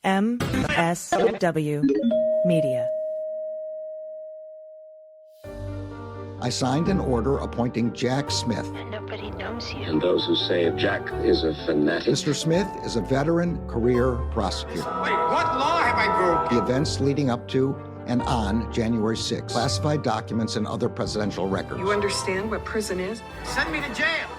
MSW Media. I signed an order appointing Jack Smith. And nobody knows you. And those who say Jack is a fanatic. Mr. Smith is a veteran career prosecutor. Wait, what law have I broken? The events leading up to and on January 6th, classified documents and other presidential records. You understand what prison is? Send me to jail.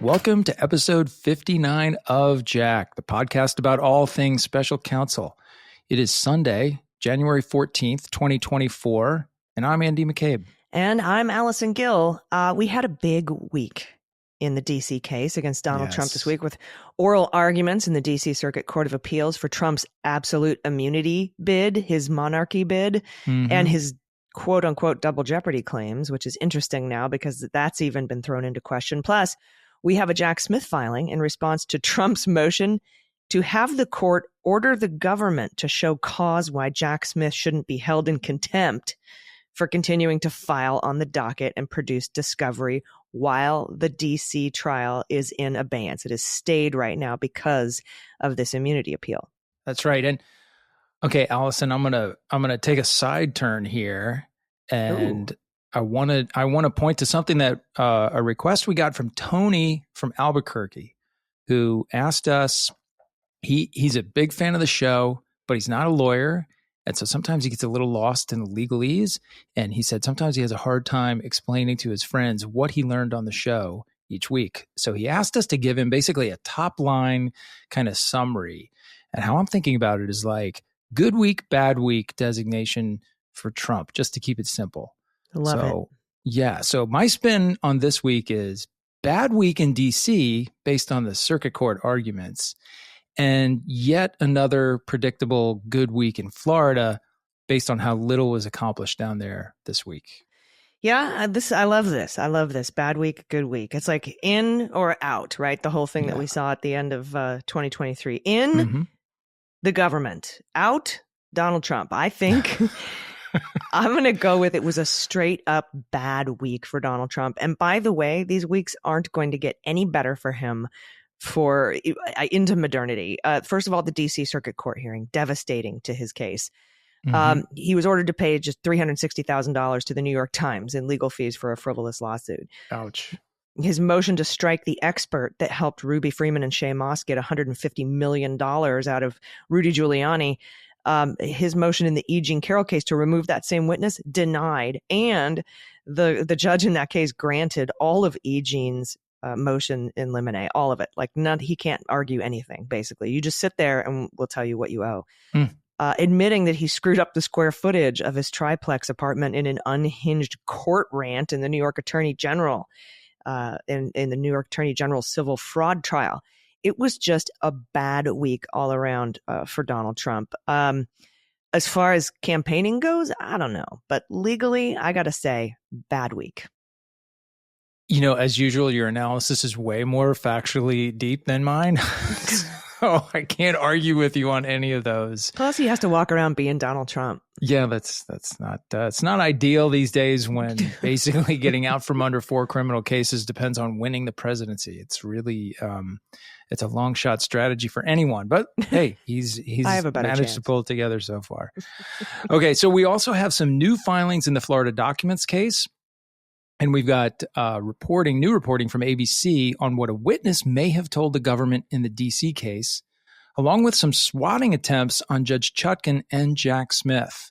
Welcome to episode 59 of Jack, the podcast about all things special counsel. It is Sunday, January 14th, 2024, and I'm Andy McCabe. And I'm Allison Gill. We had a big week in the D.C. case against Donald Trump this week with oral arguments in the D.C. Circuit Court of Appeals for Trump's absolute immunity bid, his monarchy bid, and his quote-unquote double jeopardy claims, which is interesting now because that's even been thrown into question. Plus, we have a Jack Smith filing in response to Trump's motion to have the court order the government to show cause why Jack Smith shouldn't be held in contempt for continuing to file on the docket and produce discovery while the D.C. trial is in abeyance. It is stayed right now because of this immunity appeal. That's right. And okay, Allison, I'm gonna take a side turn here, and I want to point to something that a request we got from Tony from Albuquerque, who asked us. He's a big fan of the show, but he's not a lawyer, and so sometimes he gets a little lost in the legalese. And he said sometimes he has a hard time explaining to his friends what he learned on the show each week. So he asked us to give him basically a top line kind of summary. And how I'm thinking about it is like good week, bad week designation for Trump, just to keep it simple. Love it. Yeah. So my spin on this week is bad week in D.C. based on the circuit court arguments, and yet another predictable good week in Florida based on how little was accomplished down there this week. Yeah, I love this. I love this. Bad week, good week. It's like in or out, right? The whole thing that we saw at the end of 2023. In the government, out Donald Trump. I think I'm going to go with it was a straight up bad week for Donald Trump. And by the way, these weeks aren't going to get any better for him for into modernity. First of all, the D.C. Circuit Court hearing, devastating to his case. He was ordered to pay just $360,000 to the New York Times in legal fees for a frivolous lawsuit. Ouch. His motion to strike the expert that helped Ruby Freeman and Shay Moss get $150 million out of Rudy Giuliani. His motion in the E. Jean Carroll case to remove that same witness, denied. And the judge in that case granted all of E. Jean's motion in limine, all of it. Like he can't argue anything, basically. You just sit there and we'll tell you what you owe. Admitting that he screwed up the square footage of his triplex apartment in an unhinged court rant in the New York Attorney General, in the New York Attorney General's civil fraud trial. It was just a bad week all around for Donald Trump. As far as campaigning goes, I don't know. But legally, I got to say, bad week. You know, as usual, your analysis is way more factually deep than mine. So I can't argue with you on any of those. Plus, he has to walk around being Donald Trump. Yeah, that's not it's not ideal these days when basically getting out from under 4 criminal cases depends on winning the presidency. It's really it's a long shot strategy for anyone. But hey, he's managed to pull it together so far. Okay, so we also have some new filings in the Florida documents case. And we've got new reporting from ABC on what a witness may have told the government in the D.C. case, along with some swatting attempts on Judge Chutkan and Jack Smith.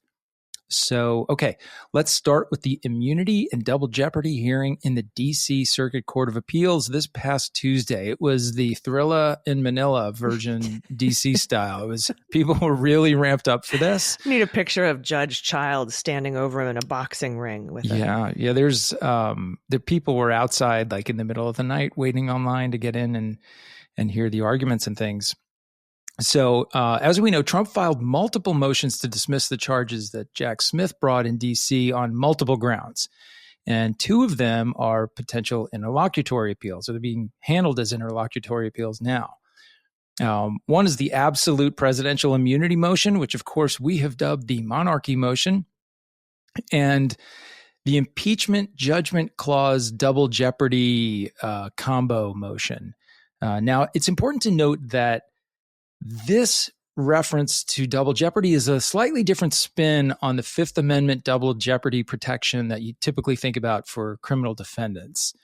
So, okay, let's start with the immunity and double jeopardy hearing in the D.C. Circuit Court of Appeals this past Tuesday. It was the Thrilla in Manila version D.C. style. People were really ramped up for this. I need a picture of Judge Childs standing over him in a boxing ring with him. Yeah. There's the people were outside like in the middle of the night waiting online to get in and hear the arguments and things. So, as we know, Trump filed multiple motions to dismiss the charges that Jack Smith brought in D.C. on multiple grounds. And 2 of them are potential interlocutory appeals. So they're being handled as interlocutory appeals now. One is the absolute presidential immunity motion, which, of course, we have dubbed the monarchy motion. And the impeachment judgment clause double jeopardy combo motion. Now, it's important to note that this reference to double jeopardy is a slightly different spin on the Fifth Amendment double jeopardy protection that you typically think about for criminal defendants.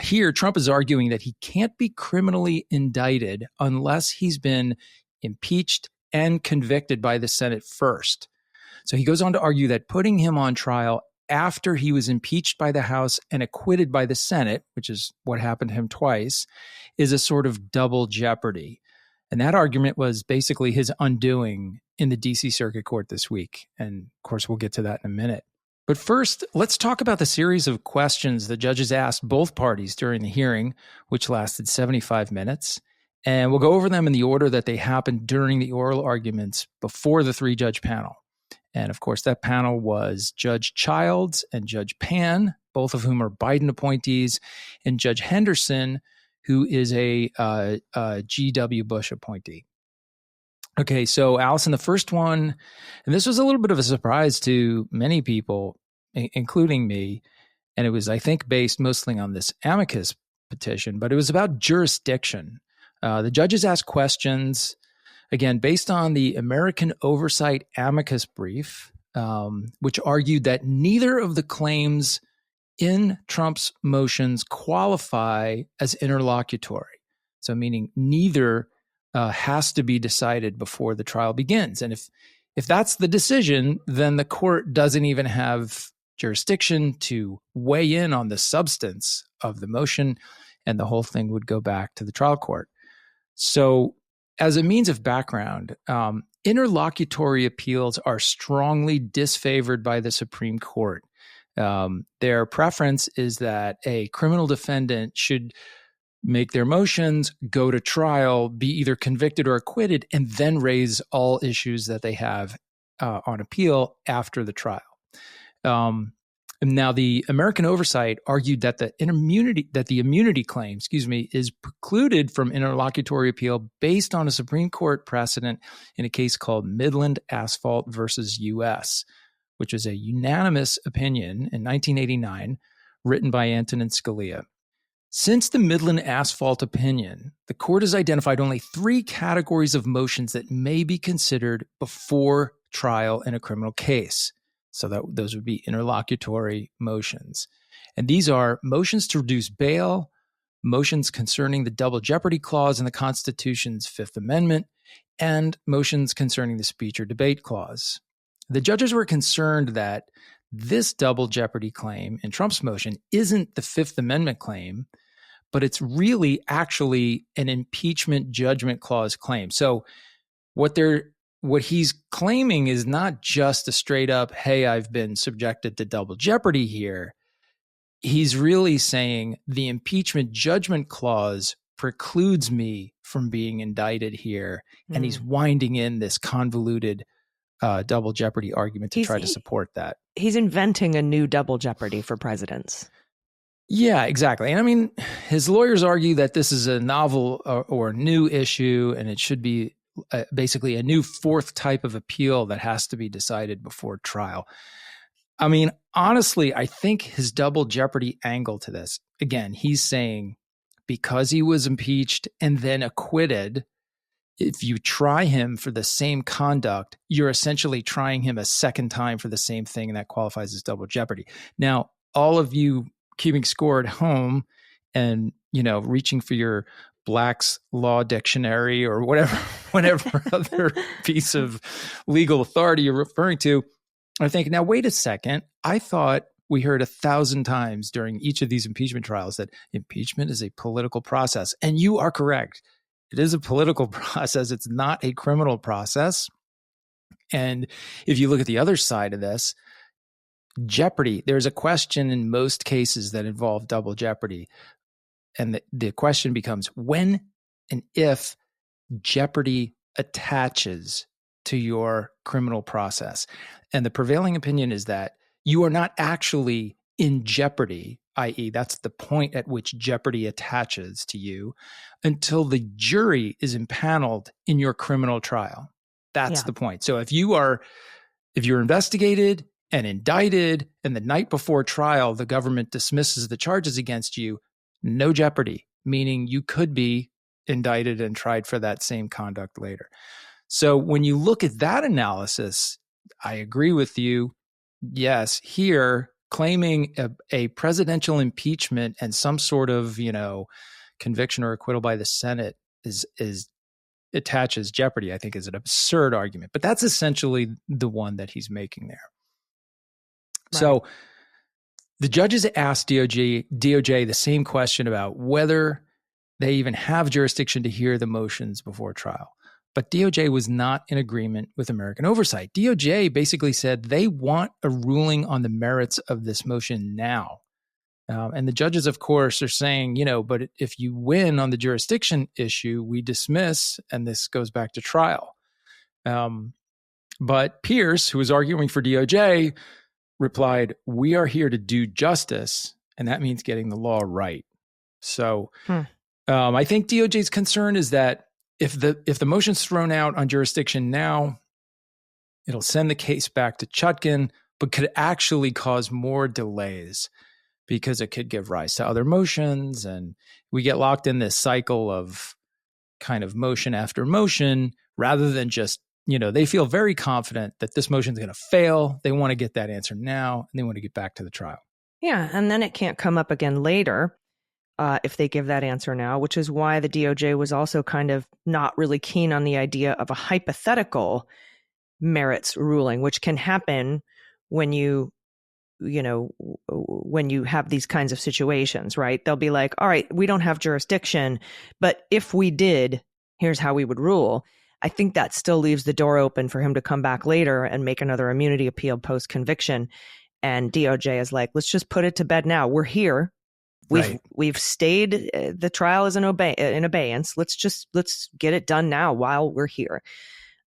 Here, Trump is arguing that he can't be criminally indicted unless he's been impeached and convicted by the Senate first. So he goes on to argue that putting him on trial after he was impeached by the House and acquitted by the Senate, which is what happened to him twice, is a sort of double jeopardy. And that argument was basically his undoing in the D.C. Circuit Court this week. And of course, we'll get to that in a minute. But first, let's talk about the series of questions the judges asked both parties during the hearing, which lasted 75 minutes. And we'll go over them in the order that they happened during the oral arguments before the three-judge panel. And of course, that panel was Judge Childs and Judge Pan, both of whom are Biden appointees, and Judge Henderson, who is a G.W. Bush appointee. Okay, so Allison, the first one, and this was a little bit of a surprise to many people, including me, and it was, I think, based mostly on this amicus petition, but it was about jurisdiction. The judges asked questions, again, based on the American Oversight amicus brief, which argued that neither of the claims in Trump's motions qualify as interlocutory. So meaning neither has to be decided before the trial begins. And if that's the decision, then the court doesn't even have jurisdiction to weigh in on the substance of the motion, and the whole thing would go back to the trial court. So as a means of background, interlocutory appeals are strongly disfavored by the Supreme Court. Their preference is that a criminal defendant should make their motions, go to trial, be either convicted or acquitted, and then raise all issues that they have on appeal after the trial. Now, the American Oversight argued that the immunity claim, is precluded from interlocutory appeal based on a Supreme Court precedent in a case called Midland Asphalt versus U.S., which was a unanimous opinion in 1989 written by Antonin Scalia. Since the Midland Asphalt opinion, the court has identified only 3 categories of motions that may be considered before trial in a criminal case. So those would be interlocutory motions. And these are motions to reduce bail, motions concerning the double jeopardy clause in the Constitution's Fifth Amendment, and motions concerning the speech or debate clause. The judges were concerned that this double jeopardy claim in Trump's motion isn't the Fifth Amendment claim, but it's really actually an impeachment judgment clause claim. So what he's claiming is not just a straight up, hey, I've been subjected to double jeopardy here. He's really saying the impeachment judgment clause precludes me from being indicted here. And he's winding in this convoluted double jeopardy argument to try to support that. He's inventing a new double jeopardy for presidents. Yeah, exactly. And I mean, his lawyers argue that this is a novel or new issue, and it should be basically a new fourth type of appeal that has to be decided before trial. I mean, honestly, I think his double jeopardy angle to this, again, he's saying because he was impeached and then acquitted, if you try him for the same conduct, you're essentially trying him a second time for the same thing, and that qualifies as double jeopardy. Now, all of you keeping score at home and, reaching for your Black's Law Dictionary or whatever other piece of legal authority you're referring to, I think, now, wait a second. I thought we heard 1,000 times during each of these impeachment trials that impeachment is a political process. And you are correct. It is a political process. It's not a criminal process. And if you look at the other side of this, jeopardy, there's a question in most cases that involve double jeopardy. And the question becomes when and if jeopardy attaches to your criminal process. And the prevailing opinion is that you are not actually in jeopardy, i.e., that's the point at which jeopardy attaches to you, until the jury is impaneled in your criminal trial. That's the point. So if you're investigated and indicted, and the night before trial, the government dismisses the charges against you, no jeopardy, meaning you could be indicted and tried for that same conduct later. So when you look at that analysis, I agree with you. Yes, here claiming a presidential impeachment and some sort of, conviction or acquittal by the Senate is attaches jeopardy, I think is an absurd argument. But that's essentially the one that he's making there. Right. So the judges asked DOJ the same question about whether they even have jurisdiction to hear the motions before trial. But DOJ was not in agreement with American oversight. DOJ basically said they want a ruling on the merits of this motion now. And the judges, of course, are saying, but if you win on the jurisdiction issue, we dismiss, and this goes back to trial. But Pierce, who was arguing for DOJ, replied, "We are here to do justice, and that means getting the law right." So I think DOJ's concern is that if the motion's thrown out on jurisdiction now, it'll send the case back to Chutkan, but could actually cause more delays because it could give rise to other motions, and we get locked in this cycle of kind of motion after motion rather than just, they feel very confident that this motion is going to fail. They want to get that answer now, and they want to get back to the trial. Yeah, and then it can't come up again later if they give that answer now, which is why the DOJ was also kind of not really keen on the idea of a hypothetical merits ruling, which can happen when when you have these kinds of situations, right? They'll be like, all right, we don't have jurisdiction, but if we did, here's how we would rule. I think that still leaves the door open for him to come back later and make another immunity appeal post-conviction. And DOJ is like, let's just put it to bed now. We're here. We've stayed. The trial is in abeyance. Let's get it done now while we're here.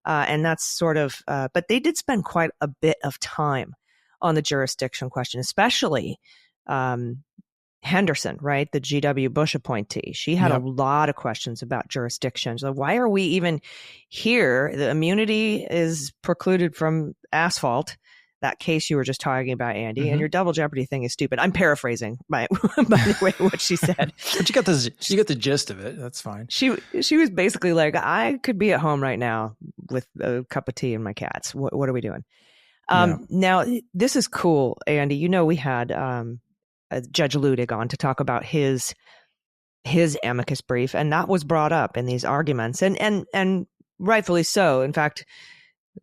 And that's sort of, but they did spend quite a bit of time on the jurisdiction question, especially Henderson, right? The G.W. Bush appointee. She had a lot of questions about jurisdiction. So why are we even here? The immunity is precluded from asphalt. That case you were just talking about, Andy, and your double jeopardy thing is stupid. I'm paraphrasing by the way what she said. But you got the gist of it. That's fine. She was basically like, I could be at home right now with a cup of tea and my cats. What are we doing? Now, this is cool, Andy. We had Judge Ludig on to talk about his amicus brief, and that was brought up in these arguments, and rightfully so. In fact,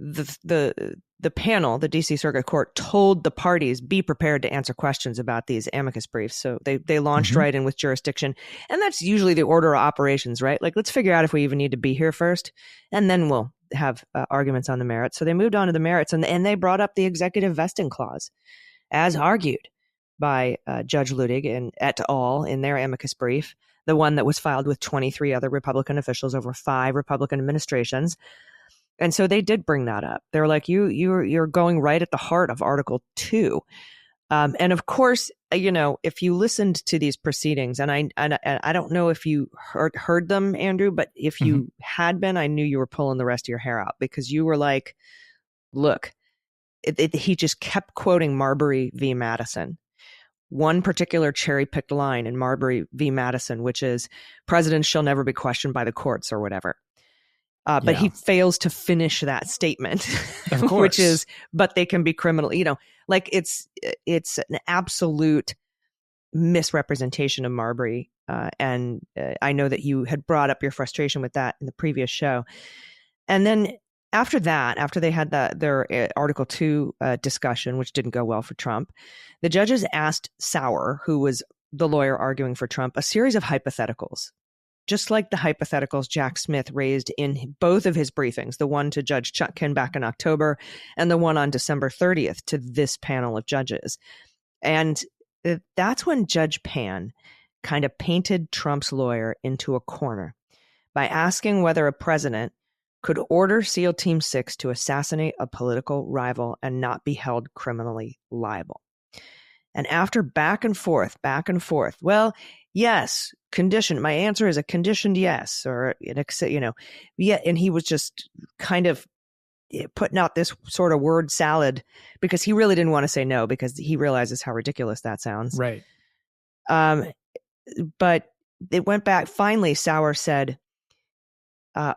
the panel, the D.C. Circuit Court, told the parties, be prepared to answer questions about these amicus briefs. So they launched right in with jurisdiction. And that's usually the order of operations, right? Like, let's figure out if we even need to be here first, and then we'll have arguments on the merits. So they moved on to the merits, and they brought up the executive vesting clause as argued by Judge Ludig and et al. In their amicus brief, the one that was filed with 23 other Republican officials over 5 Republican administrations. And so they did bring that up. They're like, you're going right at the heart of Article 2. And of course, if you listened to these proceedings, and I don't know if you heard them, Andrew, but if you had been, I knew you were pulling the rest of your hair out, because you were like, look, he just kept quoting Marbury v. Madison. One particular cherry-picked line in Marbury v. Madison, which is, presidents shall never be questioned by the courts or whatever. But he fails to finish that statement, of course. Which is, but they can be criminal, like it's an absolute misrepresentation of Marbury. And I know that you had brought up your frustration with that in the previous show. And then after they had their Article 2 discussion, which didn't go well for Trump, the judges asked Sauer, who was the lawyer arguing for Trump, a series of hypotheticals. Just like the hypotheticals Jack Smith raised in both of his briefings, the one to Judge Chutkan back in October and the one on December 30th to this panel of judges. And that's when Judge Pan kind of painted Trump's lawyer into a corner by asking whether a president could order SEAL Team 6 to assassinate a political rival and not be held criminally liable. And after back and forth, well, yes, condition. My answer is a conditioned yes, or yeah. And he was just kind of, putting out this sort of word salad because he really didn't want to say no because he realizes how ridiculous that sounds. Right. But it went back. Finally, Sauer said,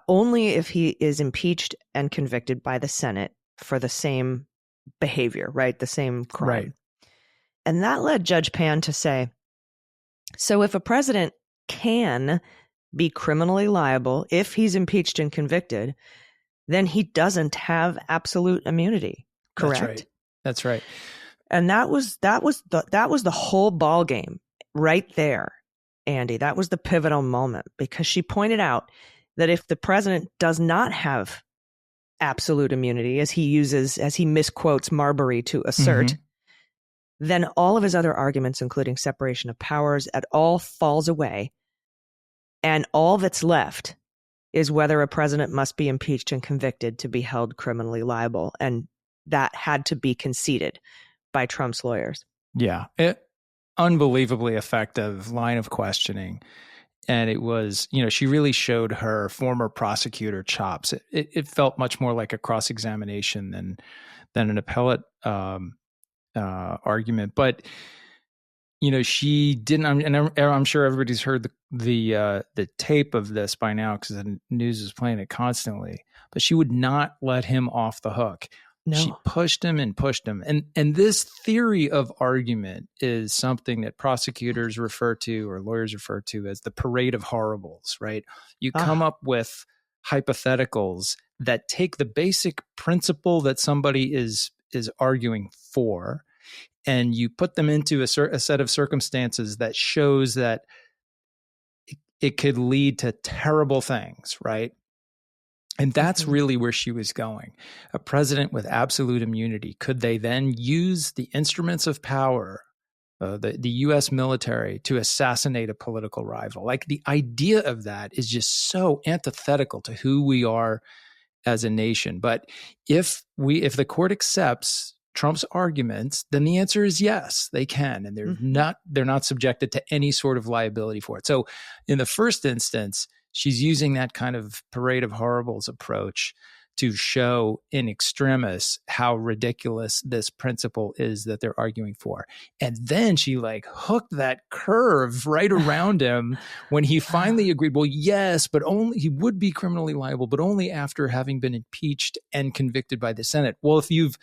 only if he is impeached and convicted by the Senate for the same behavior, right? The same crime. Right. And that led Judge Pan to say, so if a president can be criminally liable if he's impeached and convicted, then he doesn't have absolute immunity. Correct? That's right. And that was the whole ball game right there, Andy. That was the pivotal moment because she pointed out that if the president does not have absolute immunity, as he misquotes Marbury to assert, then all of his other arguments, including separation of powers, it all falls away. And all that's left is whether a president must be impeached and convicted to be held criminally liable. And that had to be conceded by Trump's lawyers. Yeah. Unbelievably effective line of questioning. And it was, she really showed her former prosecutor chops. It felt much more like a cross-examination than an appellate argument. But, she didn't, and I'm sure everybody's heard the tape of this by now because the news is playing it constantly. But she would not let him off the hook. No. She pushed him and pushed him. And this theory of argument is something that prosecutors refer to or lawyers refer to as the parade of horribles, right? You come up with hypotheticals that take the basic principle that somebody is arguing for, and you put them into a set of circumstances that shows that it could lead to terrible things, right? And that's really where she was going. A president with absolute immunity, could they then use the instruments of power, the U.S. military, to assassinate a political rival? Like, the idea of that is just so antithetical to who we are as a nation. But if the court accepts Trump's arguments, then the answer is yes, they can, and they're not subjected to any sort of liability for it. So, in the first instance, she's using that kind of parade of horribles approach to show in extremis how ridiculous this principle is that they're arguing for. And then she hooked that curve right around him when he finally agreed, well, yes, but only he would be criminally liable, but only after having been impeached and convicted by the Senate. Well, if you've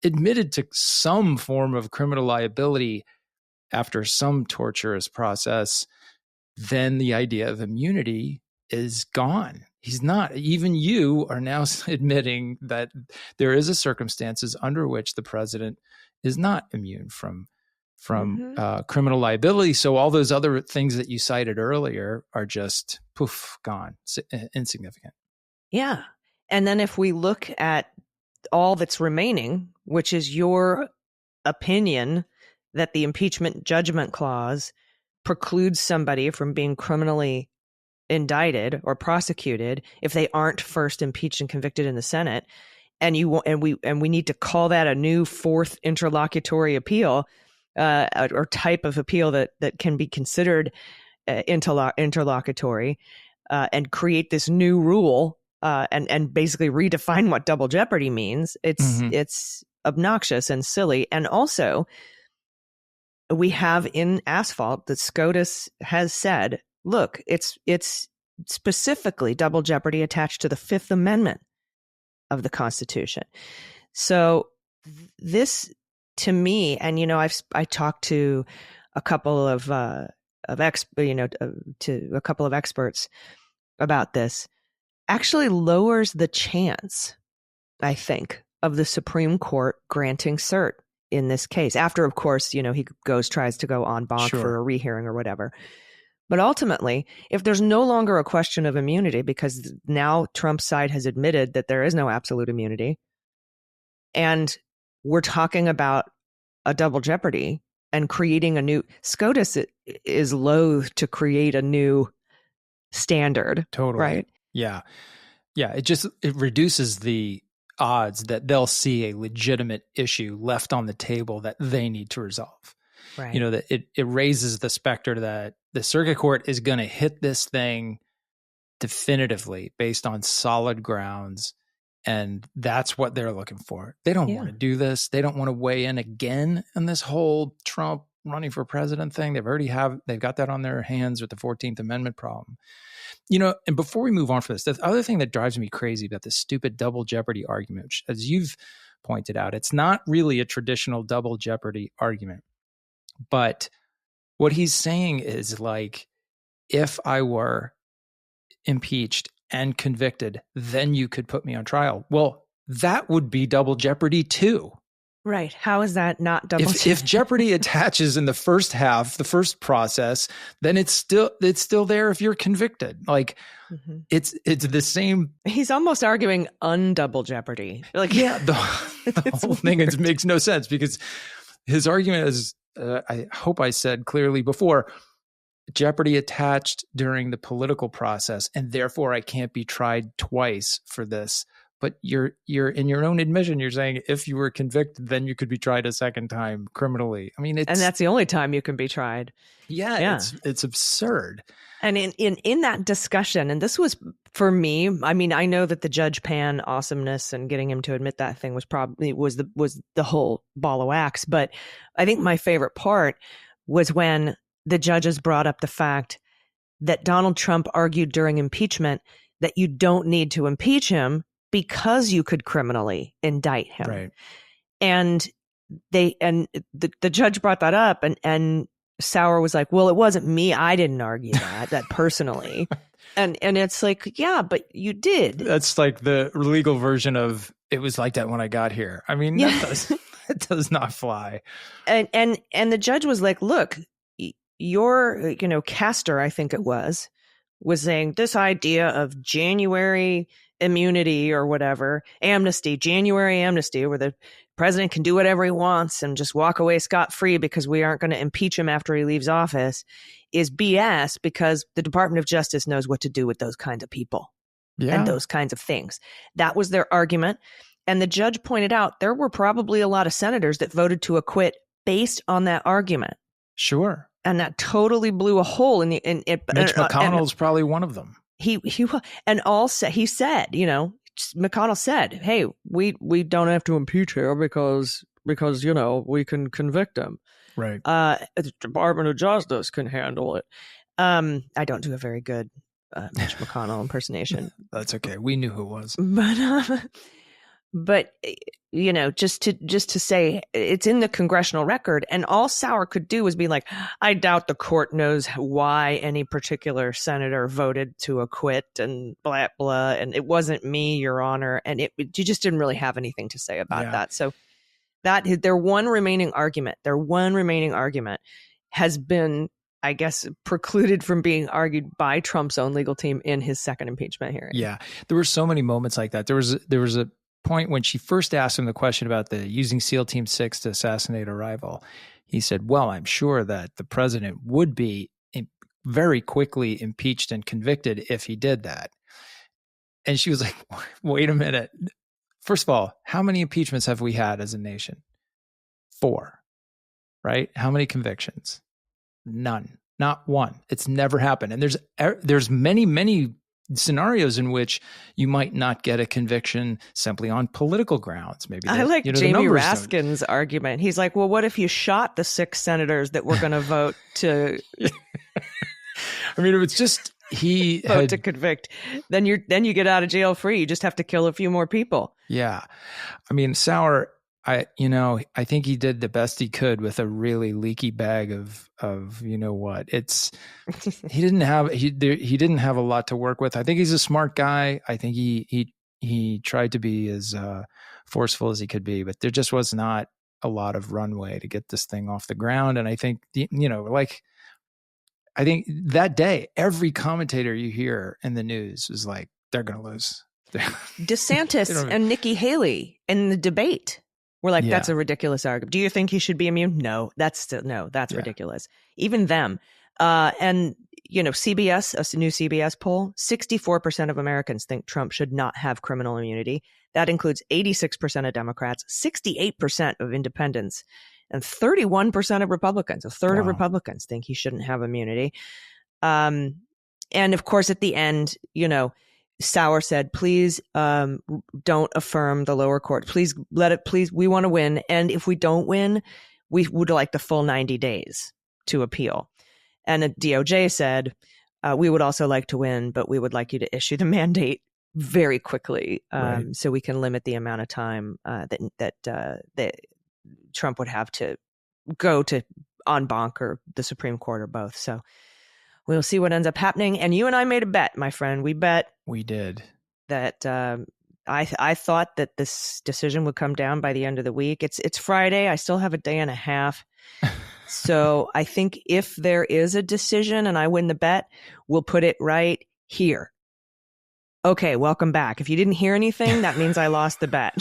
admitted to some form of criminal liability after some torturous process, then the idea of immunity is gone. He's not. Even you are now admitting that there is a circumstances under which the president is not immune from criminal liability. So all those other things that you cited earlier are just gone, insignificant. Yeah. And then if we look at all that's remaining, which is your opinion that the impeachment judgment clause precludes somebody from being criminally indicted or prosecuted if they aren't first impeached and convicted in the Senate, and we need to call that a new fourth interlocutory appeal or type of appeal that can be considered interlocutory, and create this new rule and basically redefine what double jeopardy means. It's obnoxious and silly. And also, we have in Asphalt that SCOTUS has said, look, it's specifically double jeopardy attached to the Fifth Amendment of the Constitution. So this, to me, and I talked to a couple of experts about this, actually lowers the chance, I think, of the Supreme Court granting cert in this case. After, of course, he tries to go en banc for a rehearing or whatever. But ultimately, if there's no longer a question of immunity, because now Trump's side has admitted that there is no absolute immunity, and we're talking about a double jeopardy and creating a new, SCOTUS is loath to create a new standard. Totally. Right? Yeah. Yeah. It reduces the odds that they'll see a legitimate issue left on the table that they need to resolve. Right. That it raises the specter that the circuit court is going to hit this thing definitively based on solid grounds And that's what they're looking for. They don't want to do this. They don't want to weigh in again on this whole Trump running for president thing. They've got that on their hands with the 14th Amendment problem. And before we move on from this, the other thing that drives me crazy about this stupid double jeopardy argument, which, as you've pointed out, it's not really a traditional double jeopardy argument. But what he's saying is, like, if I were impeached and convicted, then you could put me on trial. Well, that would be double jeopardy too. Right. How is that not double jeopardy? If jeopardy attaches in the first half, the first process, then it's still there if you're convicted. Like, it's the same. He's almost arguing undouble jeopardy. Like, yeah, the whole thing makes no sense, because his argument is, I hope I said clearly before, jeopardy attached during the political process, and therefore I can't be tried twice for this. But you're in your own admission, you're saying if you were convicted, then you could be tried a second time criminally. I mean, and that's the only time you can be tried. Yeah. It's absurd. And in that discussion, and this was for me, I mean, I know that the Judge Pan awesomeness and getting him to admit that thing was probably was the whole ball of wax. But I think my favorite part was when the judges brought up the fact that Donald Trump argued during impeachment that you don't need to impeach him because you could criminally indict him. Right. And the judge brought that up, and Sauer was like, well, it wasn't me. I didn't argue that personally. And it's like, yeah, but you did. That's like the legal version of, it was like that when I got here. I mean, that does not fly. And the judge was like, look, your, Castor, I think it was saying this idea of January immunity or whatever, January amnesty, where the president can do whatever he wants and just walk away scot-free because we aren't going to impeach him after he leaves office, is BS, because the Department of Justice knows what to do with those kinds of people and those kinds of things. That was their argument. And the judge pointed out there were probably a lot of senators that voted to acquit based on that argument. Sure. And that totally blew a hole in it. Mitch McConnell's probably one of them. He said, McConnell said, hey, we don't have to impeach her because we can convict him. Right. The Department of Justice can handle it. I don't do a very good Mitch McConnell impersonation. That's okay. We knew who it was. But just to say it's in the congressional record, and all Sauer could do was be like, I doubt the court knows why any particular senator voted to acquit and blah, blah. And it wasn't me, Your Honor. And you just didn't really have anything to say about that. So their one remaining argument has been, I guess, precluded from being argued by Trump's own legal team in his second impeachment hearing. Yeah. There were so many moments like that. There was a point when she first asked him the question about the using SEAL Team 6 to assassinate a rival. He said, well, I'm sure that the president would be very quickly impeached and convicted if he did that. And she was like, wait a minute. First of all, how many impeachments have we had as a nation? 4, right? How many convictions? None, not one. It's never happened. And there's many, many scenarios in which you might not get a conviction simply on political grounds. Maybe I like Jamie Raskin's argument. He's like, well, what if you shot the 6 senators that were going to vote to I mean, it's just to convict. Then you get out of jail free. You just have to kill a few more people. Yeah. I mean, Sauer, I think he did the best he could with a really leaky bag of what. He didn't have a lot to work with. I think he's a smart guy. I think he tried to be as forceful as he could be, but there just was not a lot of runway to get this thing off the ground. And I think I think that day, every commentator you hear in the news is like, they're going to lose. DeSantis and Nikki Haley in the debate were like, that's a ridiculous argument. Do you think he should be immune? No, that's ridiculous. Even them. And, CBS, a new CBS poll, 64% of Americans think Trump should not have criminal immunity. That includes 86% of Democrats, 68% of independents, and 31% of Republicans. A third of Republicans think he shouldn't have immunity. And of course, at the end, Sauer said, please don't affirm the lower court. Please we want to win. And if we don't win, we would like the full 90 days to appeal. And the DOJ said, we would also like to win, but we would like you to issue the mandate very quickly, so we can limit the amount of time that Trump would have to go to en banc or the Supreme Court or both. So we'll see what ends up happening. And you and I made a bet, my friend. We did that. I thought that this decision would come down by the end of the week. It's Friday. I still have a day and a half. So I think if there is a decision and I win the bet, we'll put it right here. Okay, welcome back. If you didn't hear anything, that means I lost the bet.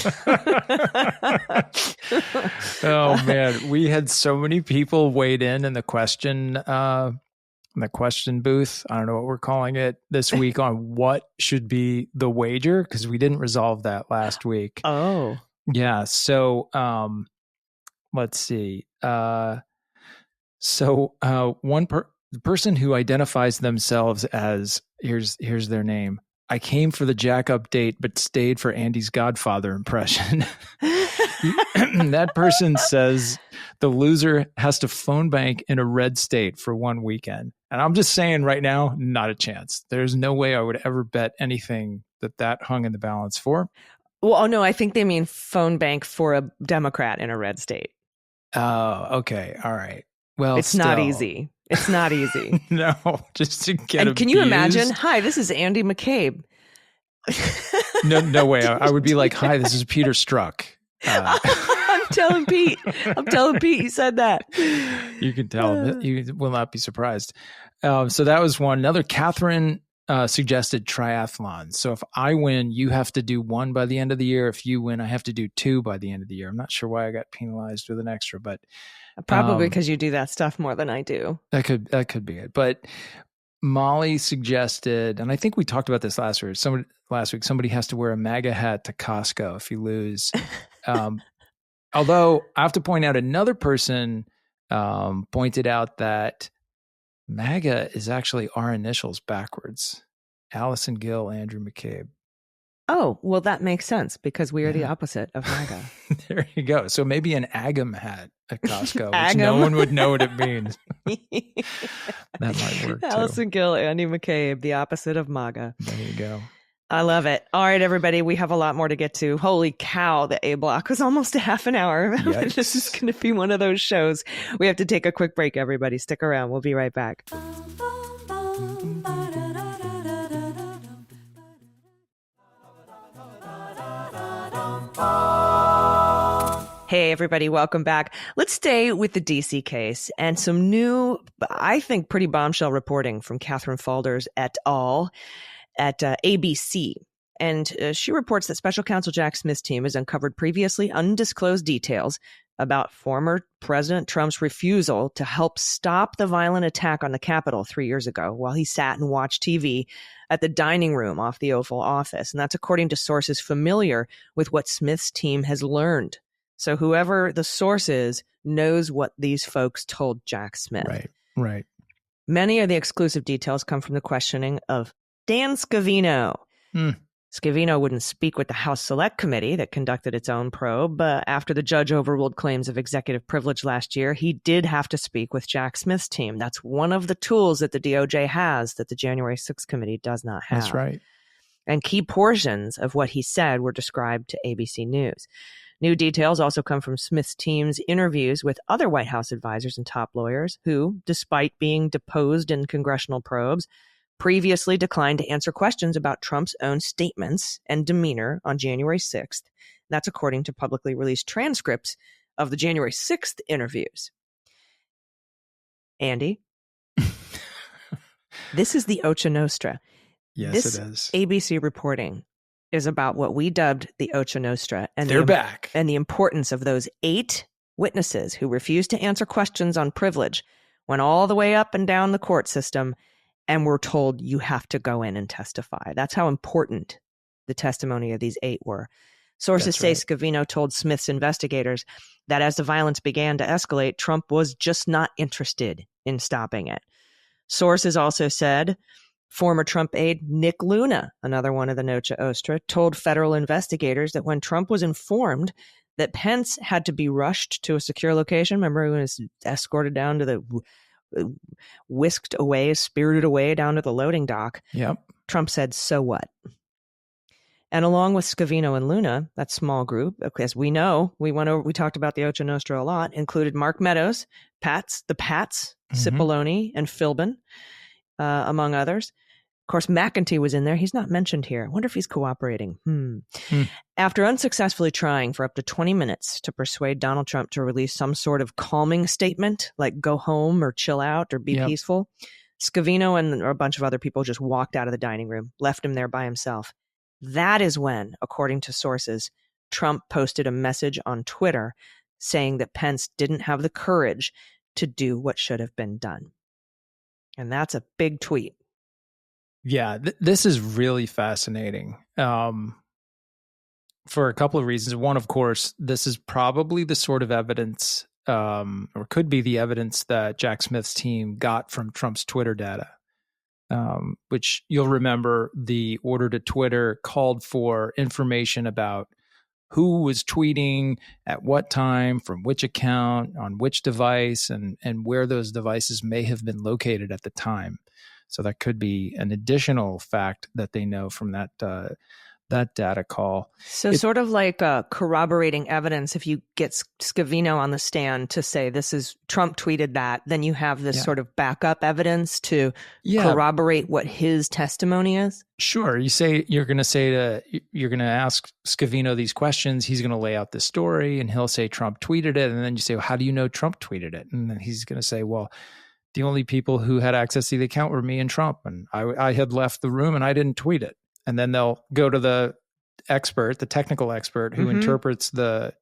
Oh man, we had so many people weighed in the question booth. I don't know what we're calling it this week on what should be the wager, because we didn't resolve that last week. Oh, yeah. So let's see. The person who identifies themselves as here's their name. I came for the Jack update, but stayed for Andy's Godfather impression. That person says the loser has to phone bank in a red state for one weekend. And I'm just saying right now, not a chance. There's no way I would ever bet anything that hung in the balance for. Well, no, I think they mean phone bank for a Democrat in a red state. Oh, okay. All right. Well, it's not easy. It's not easy. No, just to get and abused. Can you imagine? Hi, this is Andy McCabe. No way. I would be like, hi, this is Peter Strzok. I'm telling Pete you said that. You can tell him. You will not be surprised. So that was one. Another, Catherine suggested triathlon. So if I win, you have to do one by the end of the year. If you win, I have to do two by the end of the year. I'm not sure why I got penalized with an extra, but probably because you do that stuff more than I do. That could be it. But Molly suggested, and I think we talked about this last week. Somebody has to wear a MAGA hat to Costco if you lose. Although I have to point out, another person pointed out that MAGA is actually our initials backwards. Allison Gill, Andrew McCabe. Oh, well, that makes sense because we are the opposite of MAGA. There you go. So maybe an Agam hat at Costco, which no one would know what it means. That might work too. Allison Gill, Andy McCabe, the opposite of MAGA. There you go. I love it. All right, everybody, we have a lot more to get to. Holy cow, the A block was almost a half an hour. This is going to be one of those shows. We have to take a quick break, everybody. Stick around. We'll be right back. Hey, everybody, welcome back. Let's stay with the D.C. case and some new, I think, pretty bombshell reporting from Catherine Faulders et al. At ABC. And she reports that Special Counsel Jack Smith's team has uncovered previously undisclosed details about former President Trump's refusal to help stop the violent attack on the Capitol 3 years ago while he sat and watched TV at the dining room off the Oval Office. And that's according to sources familiar with what Smith's team has learned. So whoever the source is knows what these folks told Jack Smith. Right. Many of the exclusive details come from the questioning of Dan Scavino. Scavino wouldn't speak with the House Select Committee that conducted its own probe. After the judge overruled claims of executive privilege last year, he did have to speak with Jack Smith's team. That's one of the tools that the DOJ has that the January 6th committee does not have. That's right. And key portions of what he said were described to ABC News. New details also come from Smith's team's interviews with other White House advisors and top lawyers who, despite being deposed in congressional probes, previously declined to answer questions about Trump's own statements and demeanor on January 6th. That's according to publicly released transcripts of the January 6th interviews. Andy, this is the Ocha Nostra. Yes, it is. ABC reporting is about what we dubbed the Ocha Nostra. And they're back. And the importance of those 8 witnesses who refused to answer questions on privilege, went all the way up and down the court system, and were told you have to go in and testify. That's how important the testimony of these 8 were. Sources say Scavino told Smith's investigators that as the violence began to escalate, Trump was just not interested in stopping it. Sources also said Former Trump aide Nick Luna, another one of the Noche Ostra, told federal investigators that when Trump was informed that Pence had to be rushed to a secure location, remember he was escorted down to the, whisked away, spirited away down to the loading dock. Yep. Trump said, so what? And along with Scavino and Luna, that small group, as we know, we talked about the Ocha Nostra a lot, included Mark Meadows, the Pats, Cipollone, and Philbin, among others. Of course, McEntee was in there. He's not mentioned here. I wonder if he's cooperating. After unsuccessfully trying for up to 20 minutes to persuade Donald Trump to release some sort of calming statement, like go home or chill out or be peaceful, Scavino and a bunch of other people just walked out of the dining room, left him there by himself. That is when, according to sources, Trump posted a message on Twitter saying that Pence didn't have the courage to do what should have been done. And that's a big tweet. Yeah, this is really fascinating for a couple of reasons. One, of course, this is probably the sort of evidence or could be the evidence that Jack Smith's team got from Trump's Twitter data. Which you'll remember the order to Twitter called for information about who was tweeting at what time, from which account, on which device, and where those devices may have been located at the time. So that could be an additional fact that they know from that data call. So sort of like corroborating evidence. If you get Scavino on the stand to say this is Trump tweeted that, then you have this sort of backup evidence to corroborate what his testimony is. Sure. You're going to ask Scavino these questions. He's going to lay out this story and he'll say Trump tweeted it. And then you say, well, how do you know Trump tweeted it? And then he's going to say, well, the only people who had access to the account were me and Trump. And I had left the room and I didn't tweet it. And then they'll go to the technical expert who interprets the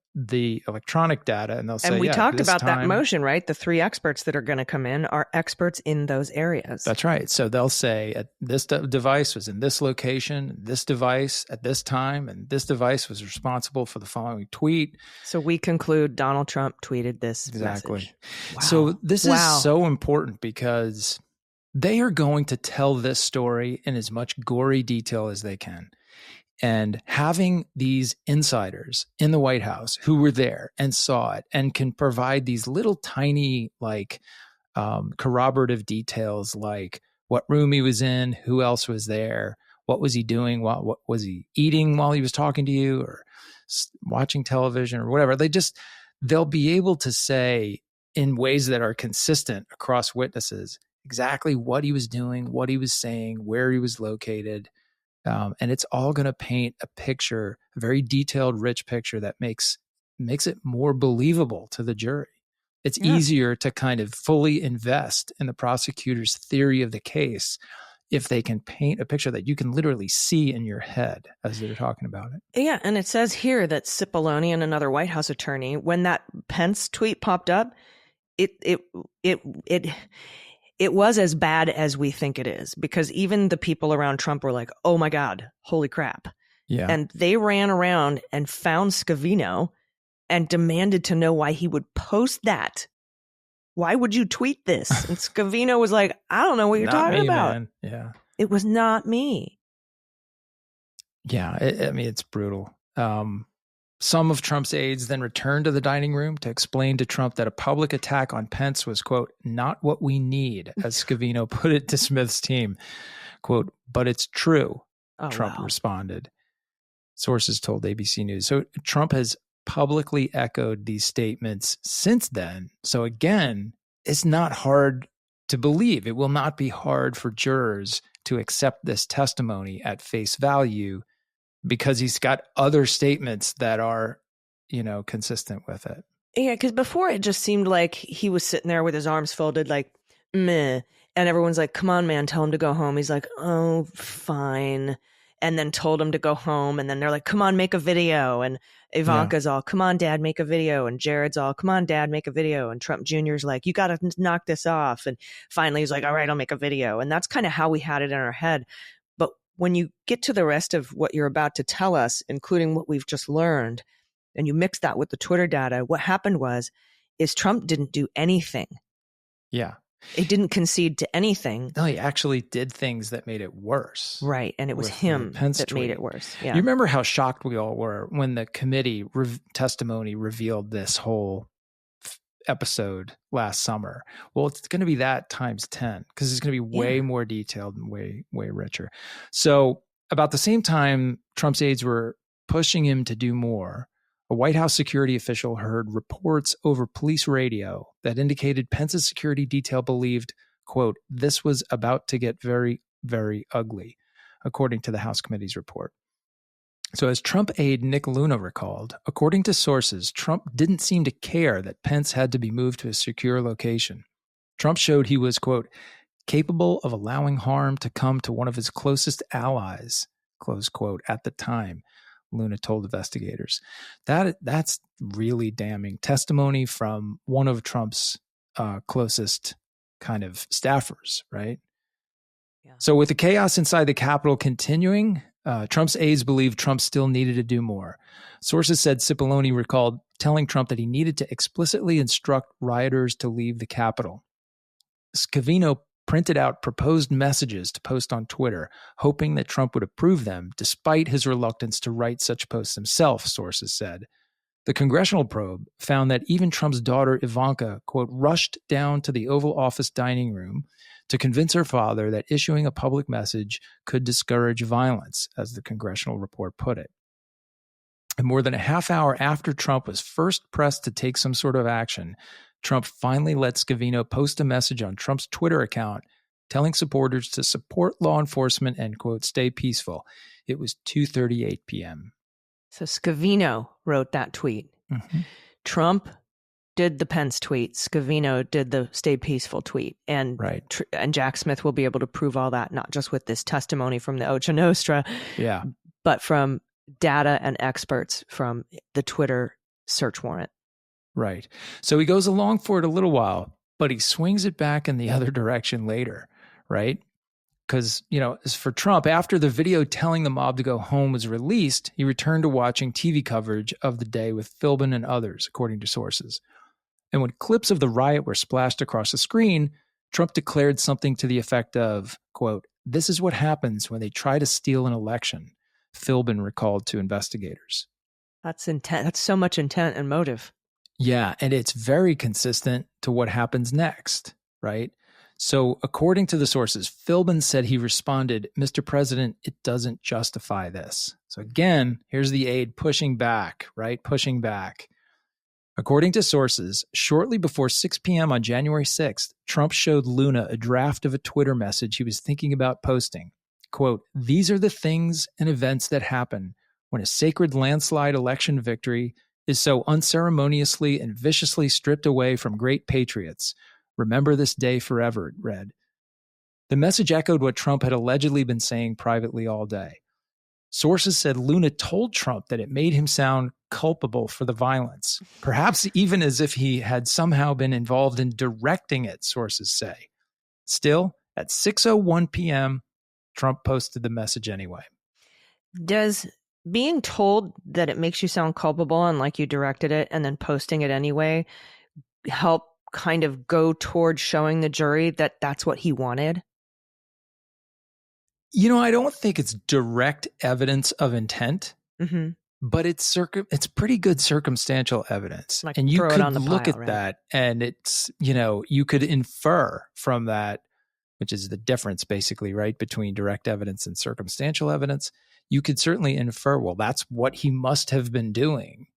electronic data, and they'll say, and we talked about that motion, right? The three experts that are going to come in are experts in those areas. That's right. So they'll say this device was in this location, this device at this time, and this device was responsible for the following tweet. So we conclude Donald Trump tweeted this message. Wow. So this is so important because they are going to tell this story in as much gory detail as they can. And having these insiders in the White House who were there and saw it and can provide these little tiny corroborative details, like what room he was in, who else was there, what was he doing, what was he eating while he was talking to you, or watching television or whatever. They'll be able to say in ways that are consistent across witnesses exactly what he was doing, what he was saying, where he was located. And it's all going to paint a picture, a very detailed, rich picture that makes it more believable to the jury. It's easier to kind of fully invest in the prosecutor's theory of the case if they can paint a picture that you can literally see in your head as they're talking about it. Yeah, and it says here that Cipollone and another White House attorney, when that Pence tweet popped up, it was as bad as we think it is, because even the people around Trump were like, oh my God, holy crap. Yeah. And they ran around and found Scavino and demanded to know why he would post that. Why would you tweet this? And Scavino was like, I don't know what you're talking about. Man. Yeah. It was not me. Yeah. It's brutal. Some of Trump's aides then returned to the dining room to explain to Trump that a public attack on Pence was, quote, not what we need, as Scavino put it to Smith's team. Quote, but it's true, Trump responded. Sources told ABC News. So Trump has publicly echoed these statements since then. So again, it's not hard to believe. It will not be hard for jurors to accept this testimony at face value, because he's got other statements that are, consistent with it. Yeah, because before it just seemed like he was sitting there with his arms folded, like, meh. And everyone's like, come on, man, tell him to go home. He's like, oh, fine. And then told him to go home. And then they're like, come on, make a video. And Ivanka's all, come on, Dad, make a video. And Jared's all, come on, Dad, make a video. And Trump Jr.'s like, you got to knock this off. And finally he's like, all right, I'll make a video. And that's kind of how we had it in our head. But when you get to the rest of what you're about to tell us, including what we've just learned, and you mix that with the Twitter data, what happened is Trump didn't do anything. Yeah. It didn't concede to anything. No, he actually did things that made it worse. Right. And it was with the him Pence that made tweeting. it worse. Yeah. You remember how shocked we all were when the committee testimony revealed this whole episode last summer? Well, it's going to be that times 10 because it's going to be way more detailed and way richer. So about the same time Trump's aides were pushing him to do more, a White House security official heard reports over police radio that indicated Pence's security detail believed, quote, this was about to get very, very ugly, according to the House committee's report. So as Trump aide Nick Luna recalled, according to sources, Trump didn't seem to care that Pence had to be moved to a secure location. Trump showed he was, quote, capable of allowing harm to come to one of his closest allies, close quote, at the time, Luna told investigators. That's really damning testimony from one of Trump's closest kind of staffers, right? Yeah. So with the chaos inside the Capitol continuing, Trump's aides believe Trump still needed to do more. Sources said Cipollone recalled telling Trump that he needed to explicitly instruct rioters to leave the Capitol. Scavino printed out proposed messages to post on Twitter, hoping that Trump would approve them, despite his reluctance to write such posts himself, sources said. The congressional probe found that even Trump's daughter, Ivanka, quote, rushed down to the Oval Office dining room to convince her father that issuing a public message could discourage violence, as the congressional report put it. And more than a half hour after Trump was first pressed to take some sort of action, Trump finally let Scavino post a message on Trump's Twitter account telling supporters to support law enforcement and, quote, stay peaceful. It was 2:38 p.m. So Scavino wrote that tweet. Mm-hmm. Trump did the Pence tweet. Scavino did the stay peaceful tweet. And and Jack Smith will be able to prove all that, not just with this testimony from the Ocha Nostra, but from data and experts from the Twitter search warrant. Right. So he goes along for it a little while, but he swings it back in the other direction later, right? Because, as for Trump, after the video telling the mob to go home was released, he returned to watching TV coverage of the day with Philbin and others, according to sources. And when clips of the riot were splashed across the screen, Trump declared something to the effect of, quote, this is what happens when they try to steal an election, Philbin recalled to investigators. That's intent. That's so much intent and motive. Yeah, and it's very consistent to what happens next, right? So according to the sources, Philbin said he responded, Mr. President, it doesn't justify this. So again, here's the aide pushing back, right? Pushing back. According to sources, shortly before 6 p.m. on January 6th, Trump showed Luna a draft of a Twitter message he was thinking about posting. Quote, these are the things and events that happen when a sacred landslide election victory is so unceremoniously and viciously stripped away from great patriots. Remember this day forever, it read. The message echoed what Trump had allegedly been saying privately all day. Sources said Luna told Trump that it made him sound culpable for the violence, perhaps even as if he had somehow been involved in directing it, sources say. Still, at 6:01 p.m., Trump posted the message anyway. Does being told that it makes you sound culpable and like you directed it and then posting it anyway help kind of go towards showing the jury that that's what he wanted? I don't think it's direct evidence of intent, but it's pretty good circumstantial evidence. Like and you could look at that and it's, you could infer from that, which is the difference basically, right, between direct evidence and circumstantial evidence. You could certainly infer, well, that's what he must have been doing.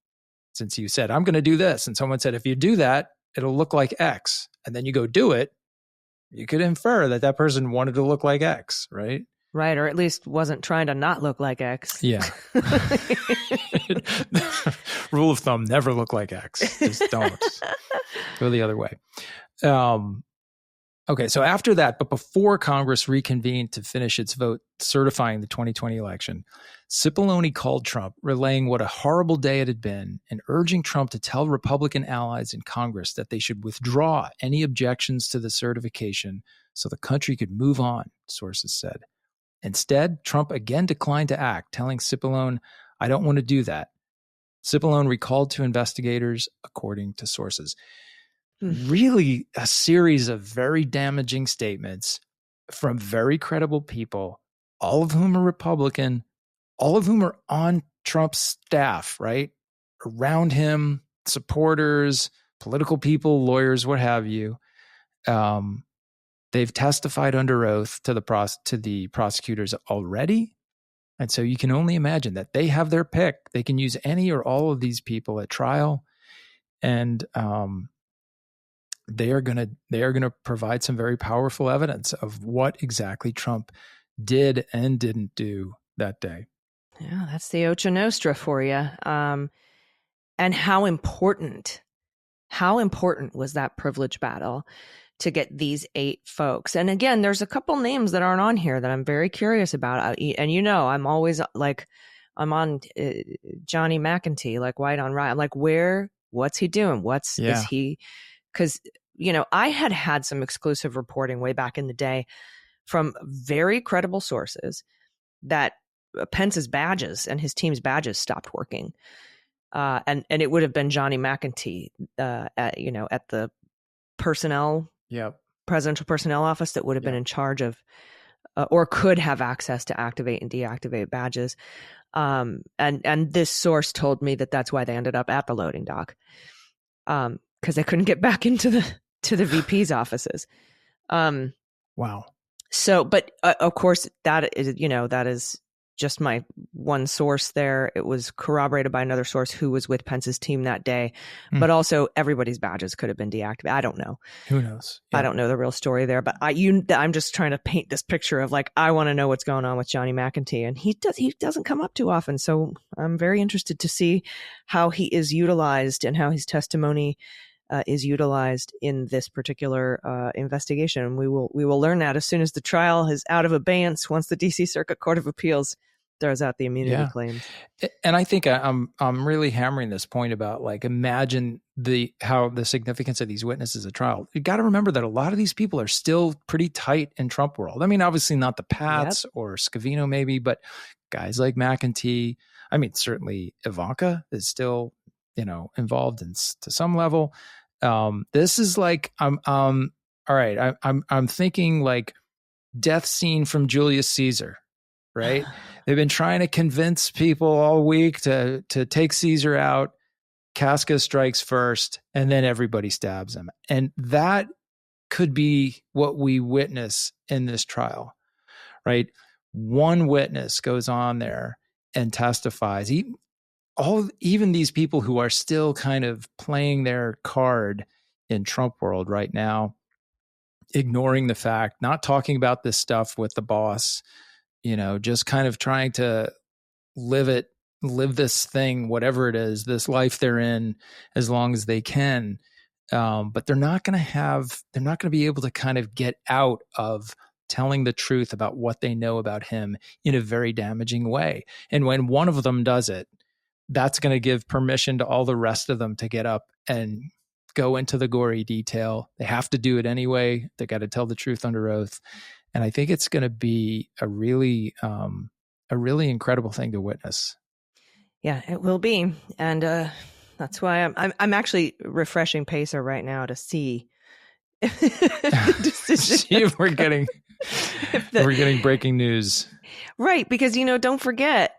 Since you said, I'm going to do this. And someone said, if you do that, it'll look like X. And then you go do it. You could infer that that person wanted to look like X, right? Right. Or at least wasn't trying to not look like X. Yeah. Rule of thumb, never look like X. Just don't. Go the other way. Okay, so after that, but before Congress reconvened to finish its vote certifying the 2020 election, Cipollone called Trump, relaying what a horrible day it had been and urging Trump to tell Republican allies in Congress that they should withdraw any objections to the certification so the country could move on, sources said. Instead, Trump again declined to act, telling Cipollone, I don't want to do that. Cipollone recalled to investigators, according to sources. really a series of very damaging statements from very credible people, all of whom are Republican, all of whom are on Trump's staff, right? Around him, supporters, political people, lawyers, what have you. They've testified under oath to the prosecutors already. And so you can only imagine that they have their pick. They can use any or all of these people at trial. And they are going to provide some very powerful evidence of what exactly Trump did and didn't do that day. Yeah, that's the Ocha Nostra for you. And how important was that privilege battle to get these 8 folks? And again, there's a couple names that aren't on here that I'm very curious about. And I'm always like, I'm on Johnny McEntee, like white on right. I'm like, what's he doing? Is he? Because, I had some exclusive reporting way back in the day from very credible sources that Pence's badges and his team's badges stopped working. And it would have been Johnny McEntee, at the presidential personnel office that would have been in charge of, or could have access to activate and deactivate badges. And this source told me that that's why they ended up at the loading dock, because they couldn't get back into the VP's offices. Wow. So, but of course, that is just my one source there. It was corroborated by another source who was with Pence's team that day, but also everybody's badges could have been deactivated. I don't know. Who knows? Yeah. I don't know the real story there, but I'm just trying to paint this picture of like, I want to know what's going on with Johnny McEntee, and he doesn't come up too often. So I'm very interested to see how he is utilized and how his testimony is utilized in this particular investigation. We will learn that as soon as the trial is out of abeyance, once the DC Circuit Court of Appeals throws out the immunity claims. And I think I'm really hammering this point about, like, imagine how the significance of these witnesses at trial. You got to remember that a lot of these people are still pretty tight in Trump world. I mean, obviously not the Pats or Scavino maybe, but guys like McEntee. I mean, certainly Ivanka is still, involved to some level. This is like, all right. I'm thinking like death scene from Julius Caesar, right? They've been trying to convince people all week to take Caesar out. Casca strikes first, and then everybody stabs him. And that could be what we witness in this trial, right? One witness goes on there and testifies. Even these people who are still kind of playing their card in Trump world right now, ignoring the fact, not talking about this stuff with the boss, just kind of trying to live this thing, whatever it is, this life they're in, as long as they can. But they're not going to be able to kind of get out of telling the truth about what they know about him in a very damaging way. And when one of them does it, that's going to give permission to all the rest of them to get up and go into the gory detail. They have to do it anyway. They got to tell the truth under oath. And I think it's going to be a really incredible thing to witness. Yeah, it will be. And that's why I'm actually refreshing Pacer right now to see see if we're getting breaking news. Right, because don't forget.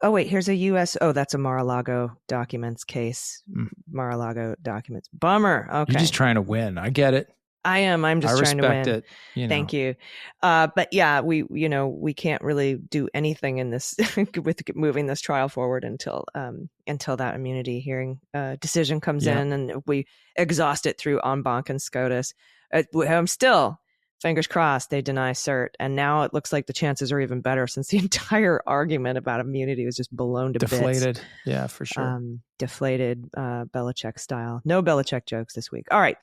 Oh, wait, here's a U.S. Oh, that's a Mar-a-Lago documents case. Mar-a-Lago documents. Bummer. Okay. You're just trying to win. I get it. I am. I'm just trying to win. I respect it. Thank you. But yeah, we can't really do anything in this with moving this trial forward until that immunity hearing decision comes in, and we exhaust it through en banc and SCOTUS. I'm still, fingers crossed, they deny cert, and now it looks like the chances are even better since the entire argument about immunity was just blown to deflated. Bits. Yeah, for sure. Deflated, Belichick style. No Belichick jokes this week. All right.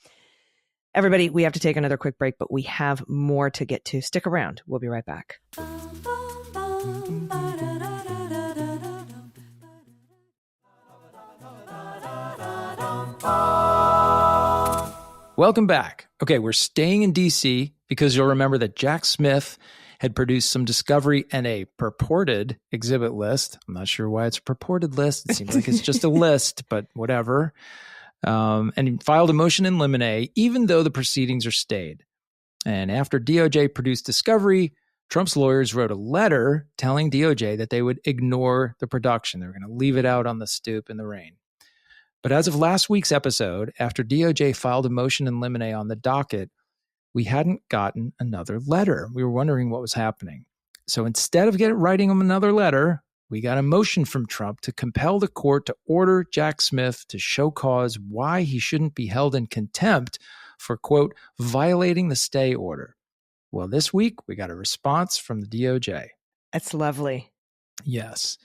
Everybody, we have to take another quick break, but we have more to get to. Stick around. We'll be right back. Welcome back. Okay, we're staying in D.C. because you'll remember that Jack Smith had produced some discovery and a purported exhibit list. I'm not sure why it's a purported list. It seems like it's just a list, but whatever. and filed a motion in limine, even though the proceedings are stayed. And after DOJ produced discovery, Trump's lawyers wrote a letter telling DOJ that they would ignore the production. They were going to leave it out on the stoop in the rain. But as of last week's episode, after DOJ filed a motion in limine on the docket, we hadn't gotten another letter. We were wondering what was happening. So instead of writing him another letter, we got a motion from Trump to compel the court to order Jack Smith to show cause why he shouldn't be held in contempt for, quote, violating the stay order. Well, this week we got a response from the DOJ. That's lovely. Yes.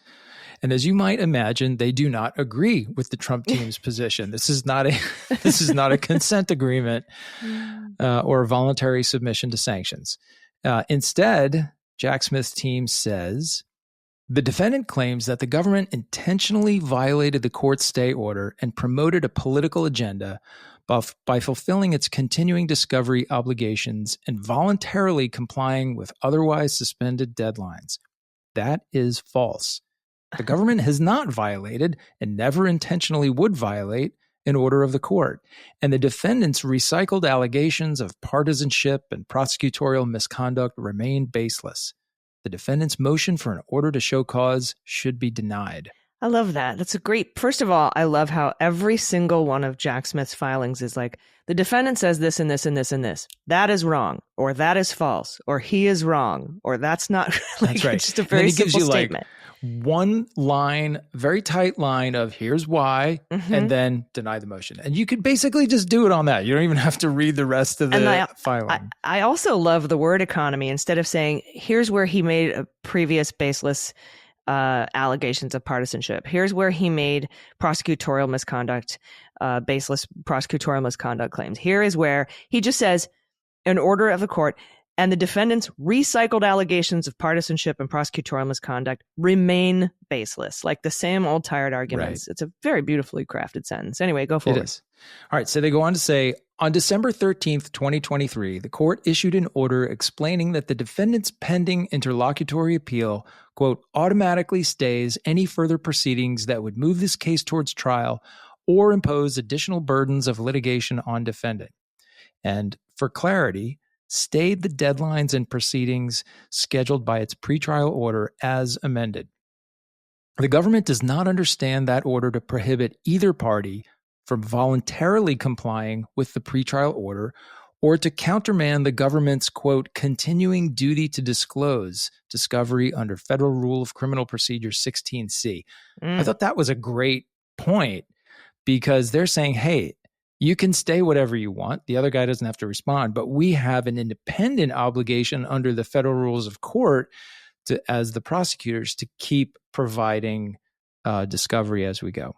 And as you might imagine, they do not agree with the Trump team's position. This is not a consent agreement or a voluntary submission to sanctions. Instead, Jack Smith's team says the defendant claims that the government intentionally violated the court's stay order and promoted a political agenda by fulfilling its continuing discovery obligations and voluntarily complying with otherwise suspended deadlines. That is false. The government has not violated and never intentionally would violate an order of the court. And the defendant's recycled allegations of partisanship and prosecutorial misconduct remain baseless. The defendant's motion for an order to show cause should be denied. I love that. That's a great. First of all, I love how every single one of Jack Smith's filings is like, the defendant says this and this and this and this. That is wrong, or that is false, or he is wrong, or that's not. Like, that's right. It's just a very simple statement. Like one line, very tight line of here's why, and then deny the motion. And you could basically just do it on that. You don't even have to read the rest of the filing. I also love the word economy. Instead of saying, here's where he made a previous baseless allegations of partisanship. Here's where he made prosecutorial misconduct, baseless prosecutorial misconduct claims. Here is where he just says, an order of the court and the defendant's recycled allegations of partisanship and prosecutorial misconduct remain baseless. Like the same old tired arguments. Right. It's a very beautifully crafted sentence. Anyway, go forward. It is. All right. So they go on to say, on December 13th, 2023, the court issued an order explaining that the defendant's pending interlocutory appeal, quote, automatically stays any further proceedings that would move this case towards trial or impose additional burdens of litigation on defendant. And for clarity, stayed the deadlines and proceedings scheduled by its pretrial order as amended. The government does not understand that order to prohibit either party from voluntarily complying with the pretrial order or to countermand the government's, quote, continuing duty to disclose discovery under Federal Rule of Criminal Procedure 16C. I thought that was a great point because they're saying, hey, you can stay whatever you want. The other guy doesn't have to respond, but we have an independent obligation under the federal rules of court as the prosecutors to keep providing discovery as we go.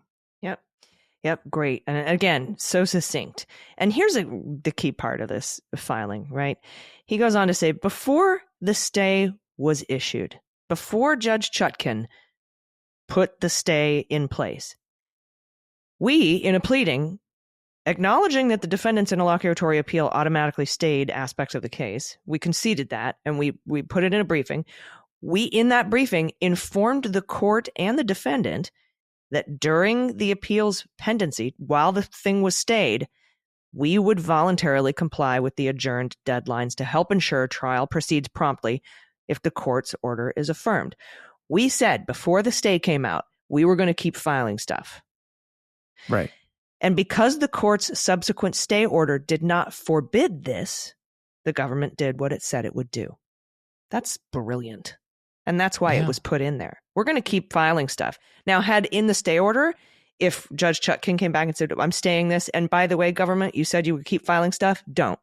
Yep. Great. And again, so succinct. And here's the key part of this filing, right? He goes on to say, before the stay was issued, before Judge Chutkan put the stay in place, we, in a pleading, acknowledging that the defendant's interlocutory appeal automatically stayed aspects of the case, we conceded that, and we put it in a briefing. We, in that briefing, informed the court and the defendant that during the appeal's pendency, while the thing was stayed, we would voluntarily comply with the adjourned deadlines to help ensure trial proceeds promptly if the court's order is affirmed. We said before the stay came out, we were going to keep filing stuff. Right. And because the court's subsequent stay order did not forbid this, the government did what it said it would do. That's brilliant. And that's why it was put in there. We're going to keep filing stuff. Now, had in the stay order, if Judge Chutkan came back and said, I'm staying this, and by the way, government, you said you would keep filing stuff, don't.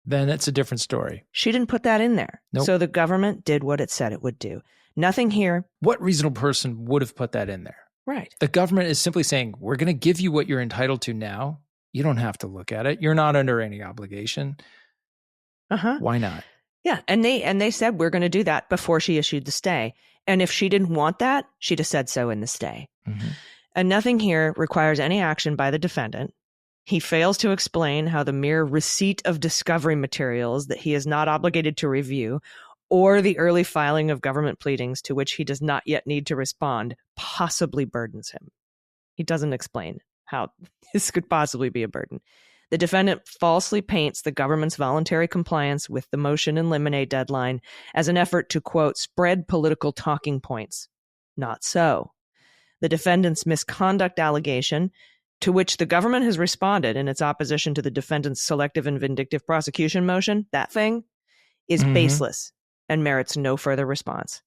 Then it's a different story. She didn't put that in there. Nope. So the government did what it said it would do. Nothing here. What reasonable person would have put that in there? Right. The government is simply saying, we're going to give you what you're entitled to now. You don't have to look at it. You're not under any obligation. Why not? Yeah. And they said, we're going to do that before she issued the stay. And if she didn't want that, she'd have said so in the stay. And nothing here requires any action by the defendant. He fails to explain how the mere receipt of discovery materials that he is not obligated to review or the early filing of government pleadings to which he does not yet need to respond possibly burdens him. He doesn't explain how this could possibly be a burden. The defendant falsely paints the government's voluntary compliance with the motion in limine deadline as an effort to, quote, spread political talking points. Not so. The defendant's misconduct allegation, to which the government has responded in its opposition to the defendant's selective and vindictive prosecution motion, that thing, is baseless and merits no further response.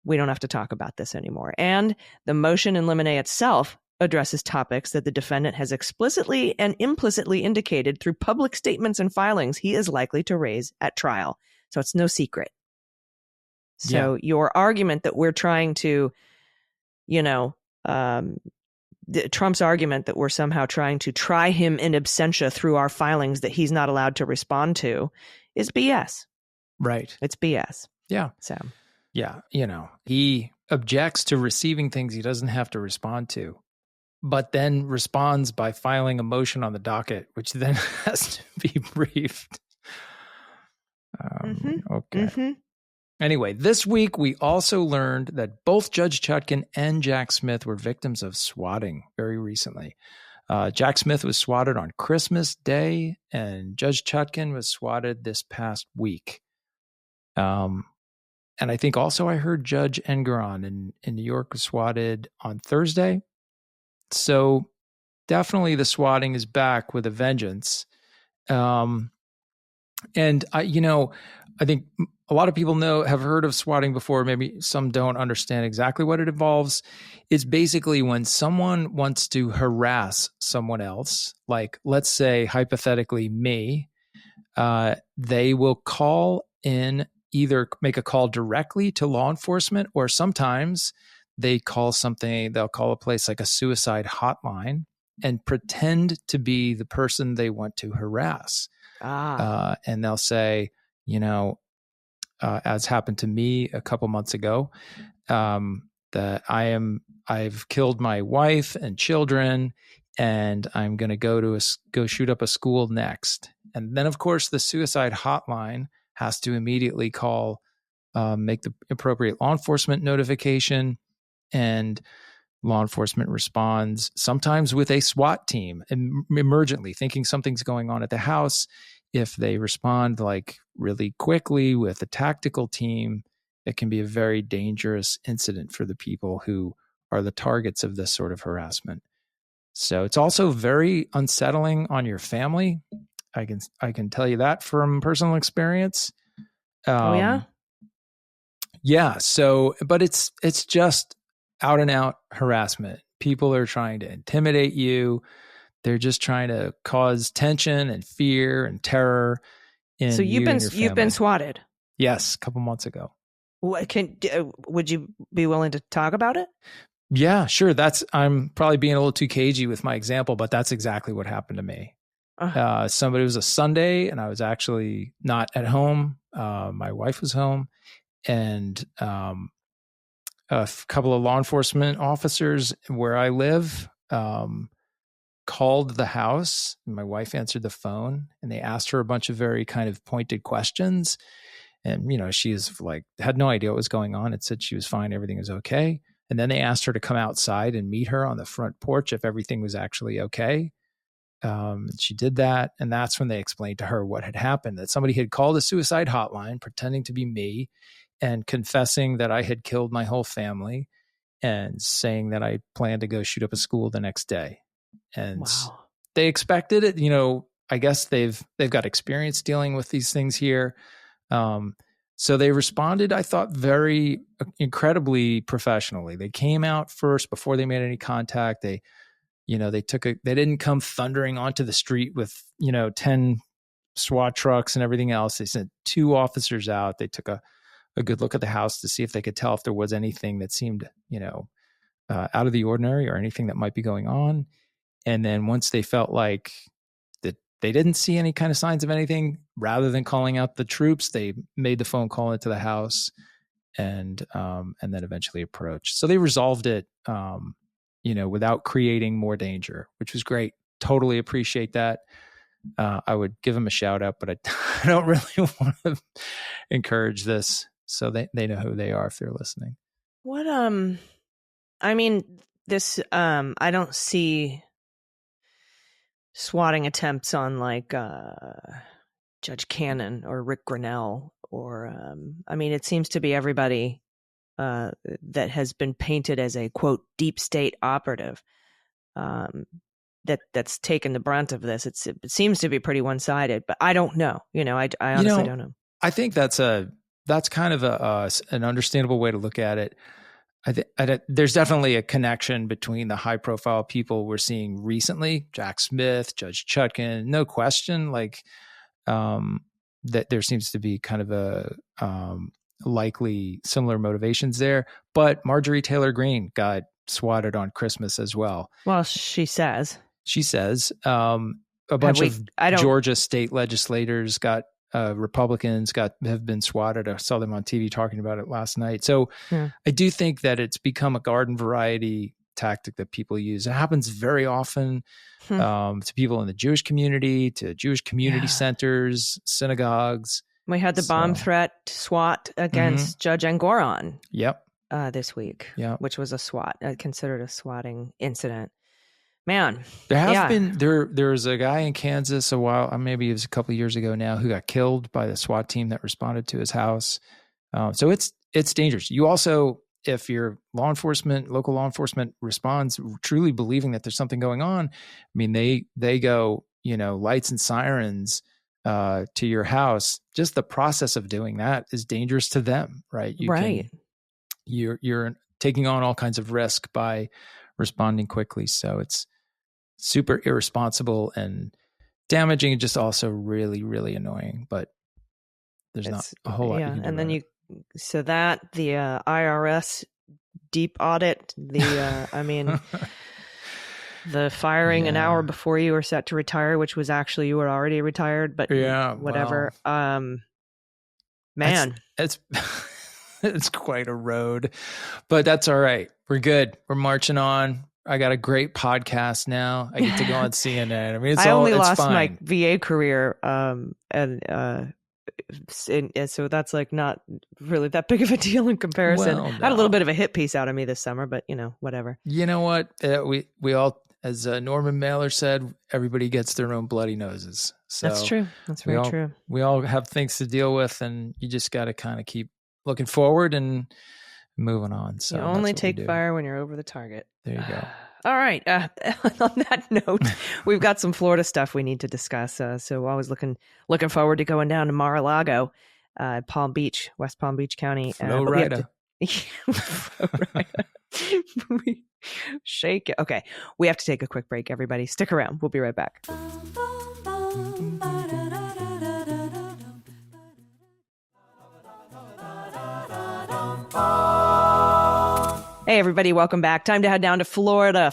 We don't have to talk about this anymore. And the motion in limine itself addresses topics that the defendant has explicitly and implicitly indicated through public statements and filings he is likely to raise at trial. So it's no secret. So your argument that we're trying to, Trump's argument that we're somehow trying to try him in absentia through our filings that he's not allowed to respond to is BS. Right. It's BS. Yeah. So, yeah, he objects to receiving things he doesn't have to respond to, but then responds by filing a motion on the docket, which then has to be briefed. Okay. Anyway, this week we also learned that both Judge Chutkan and Jack Smith were victims of swatting very recently. Jack Smith was swatted on Christmas Day, and Judge Chutkan was swatted this past week. And I think also I heard Judge Engeron in New York was swatted on Thursday. So definitely the swatting is back with a vengeance. And I think a lot of people have heard of swatting before. Maybe some don't understand exactly what it involves. It's basically when someone wants to harass someone else, like let's say hypothetically me, they will call in, either make a call directly to law enforcement, or sometimes they'll call a place like a suicide hotline and pretend to be the person they want to harass. And they'll say, as happened to me a couple months ago, that I've killed my wife and children, and I'm going to go shoot up a school next. And then, of course, the suicide hotline has to immediately make the appropriate law enforcement notification, and law enforcement responds sometimes with a SWAT team emergently, thinking something's going on at the house. If they respond like really quickly with a tactical team, it can be a very dangerous incident for the people who are the targets of this sort of harassment. So it's also very unsettling on your family. I can tell you that from personal experience. Yeah. So, but it's just out and out harassment. People are trying to intimidate you. They're just trying to cause tension and fear and terror. So you've been swatted? Yes, a couple months ago. Would you be willing to talk about it? Yeah, sure. I'm probably being a little too cagey with my example, but that's exactly what happened to me. It was a Sunday, and I was actually not at home. My wife was home, and a couple of law enforcement officers where I live called the house. My wife answered the phone, and they asked her a bunch of very kind of pointed questions. And, she had no idea what was going on. It said she was fine. Everything was okay. And then they asked her to come outside and meet her on the front porch if everything was actually okay. She did that. And that's when they explained to her what had happened, that somebody had called a suicide hotline pretending to be me and confessing that I had killed my whole family and saying that I planned to go shoot up a school the next day. And they expected it. I guess they've got experience dealing with these things here. So they responded, I thought, very incredibly professionally. They came out first before they made any contact. They didn't come thundering onto the street with, 10 SWAT trucks and everything else. They sent 2 officers out. They took a good look at the house to see if they could tell if there was anything that seemed, out of the ordinary or anything that might be going on. And then once they felt like that they didn't see any kind of signs of anything, rather than calling out the troops, they made the phone call into the house and then eventually approached. So they resolved it, without creating more danger, which was great. Totally appreciate that. I would give them a shout out, but I don't really want to encourage this. So they know who they are if they're listening. What, I don't see swatting attempts on like Judge Cannon or Rick Grinnell, or I mean, it seems to be everybody that has been painted as a quote deep state operative that's taken the brunt of this. It seems to be pretty one-sided, but I don't know. I honestly don't know. I think that's kind of an understandable way to look at it. There's definitely a connection between the high-profile people we're seeing recently, Jack Smith, Judge Chutkan, no question. Like that, there seems to be kind of a likely similar motivations there. But Marjorie Taylor Greene got swatted on Christmas as well. Well, she says a bunch of Georgia state legislators Republicans have been swatted. I saw them on TV talking about it last night. So I do think that it's become a garden variety tactic that people use. It happens very often to people in the Jewish community, to Jewish community centers, synagogues. We had the bomb threat SWAT against Judge Engoron. Yep. This week, which was considered a swatting incident. Man, there was a guy in Kansas a while, maybe it was a couple of years ago now, who got killed by the SWAT team that responded to his house. So it's dangerous. You also, if your local law enforcement responds truly believing that there's something going on, I mean, they go, lights and sirens to your house. Just the process of doing that is dangerous to them, right? You're taking on all kinds of risk by responding quickly. So it's super irresponsible and damaging, and just also really, really annoying. But there's not a whole lot you can do. And then the IRS deep audit, the firing an hour before you were set to retire, which was actually you were already retired, but whatever. Wow. Man, it's quite a road, but that's all right. We're good. We're marching on. I got a great podcast now. I get to go on CNN. I mean, I only lost my VA career, and so that's like not really that big of a deal in comparison. Well, no. I had a little bit of a hit piece out of me this summer, but whatever. You know what? We all, as Norman Mailer said, everybody gets their own bloody noses. So that's true. That's very true. We all have things to deal with, and you just got to kind of keep looking forward and moving on. So you only take fire when you're over the target. There you go. All right. On that note, we've got some Florida stuff we need to discuss. So always looking forward to going down to Mar-a-Lago, Palm Beach, West Palm Beach County. Florida. Shake it. Okay. We have to take a quick break, everybody. Stick around. We'll be right back. Hey, everybody, welcome back. Time to head down to Florida,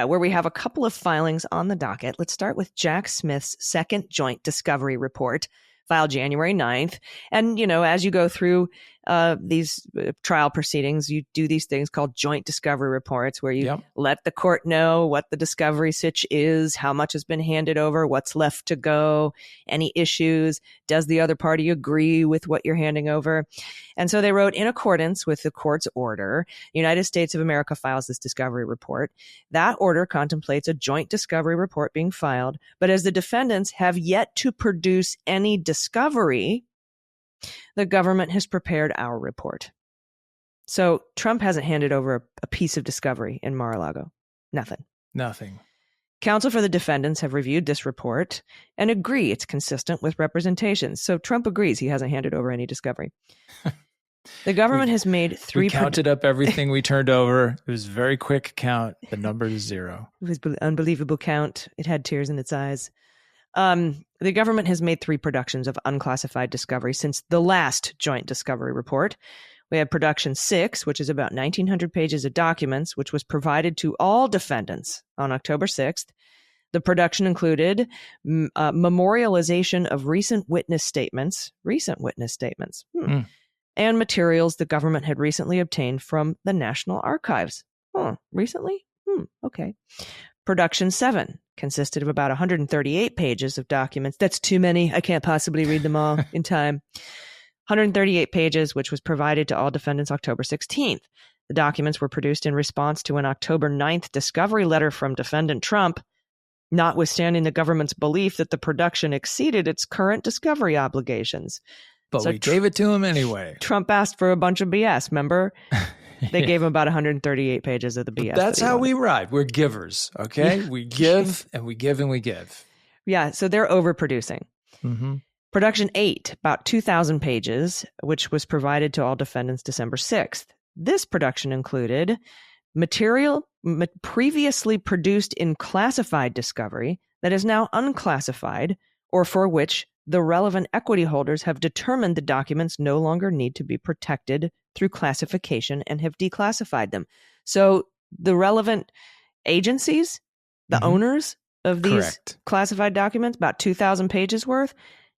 where we have a couple of filings on the docket. Let's start with Jack Smith's second joint discovery report, filed January 9th. And, as you go through these trial proceedings, you do these things called joint discovery reports, where you let the court know what the discovery sitch is, how much has been handed over, what's left to go, any issues, does the other party agree with what you're handing over? And so they wrote, in accordance with the court's order, the United States of America files this discovery report. That order contemplates a joint discovery report being filed, but as the defendants have yet to produce any discovery, the government has prepared our report. So Trump hasn't handed over a piece of discovery in Mar-a-Lago. Nothing. Counsel for the defendants have reviewed this report and agree it's consistent with representations. So Trump agrees he hasn't handed over any discovery. The government has made three... We counted up everything we turned over. It was a very quick count. The number is 0. It was an unbelievable count. It had tears in its eyes. The government has made 3 productions of unclassified discovery since the last joint discovery report. We have production 6, which is about 1,900 pages of documents, which was provided to all defendants on October 6th. The production included memorialization of recent witness statements, and materials the government had recently obtained from the National Archives. Recently? Okay. Production 7 consisted of about 138 pages of documents. That's too many. I can't possibly read them all in time. 138 pages, which was provided to all defendants October 16th. The documents were produced in response to an October 9th discovery letter from defendant Trump. notwithstanding the government's belief that the production exceeded its current discovery obligations. But So we gave it to him anyway. Trump asked for a bunch of BS, remember? They gave him about 138 pages of the BS. That's how we ride. We're givers, okay? Yeah. We give and we give and we give. Yeah, so they're overproducing. Mm-hmm. Production 8, about 2,000 pages, which was provided to all defendants December 6th. This production included material previously produced in classified discovery that is now unclassified, or for which the relevant equity holders have determined the documents no longer need to be protected through classification and have declassified them. So the relevant agencies, the owners of these classified documents, about 2,000 pages worth,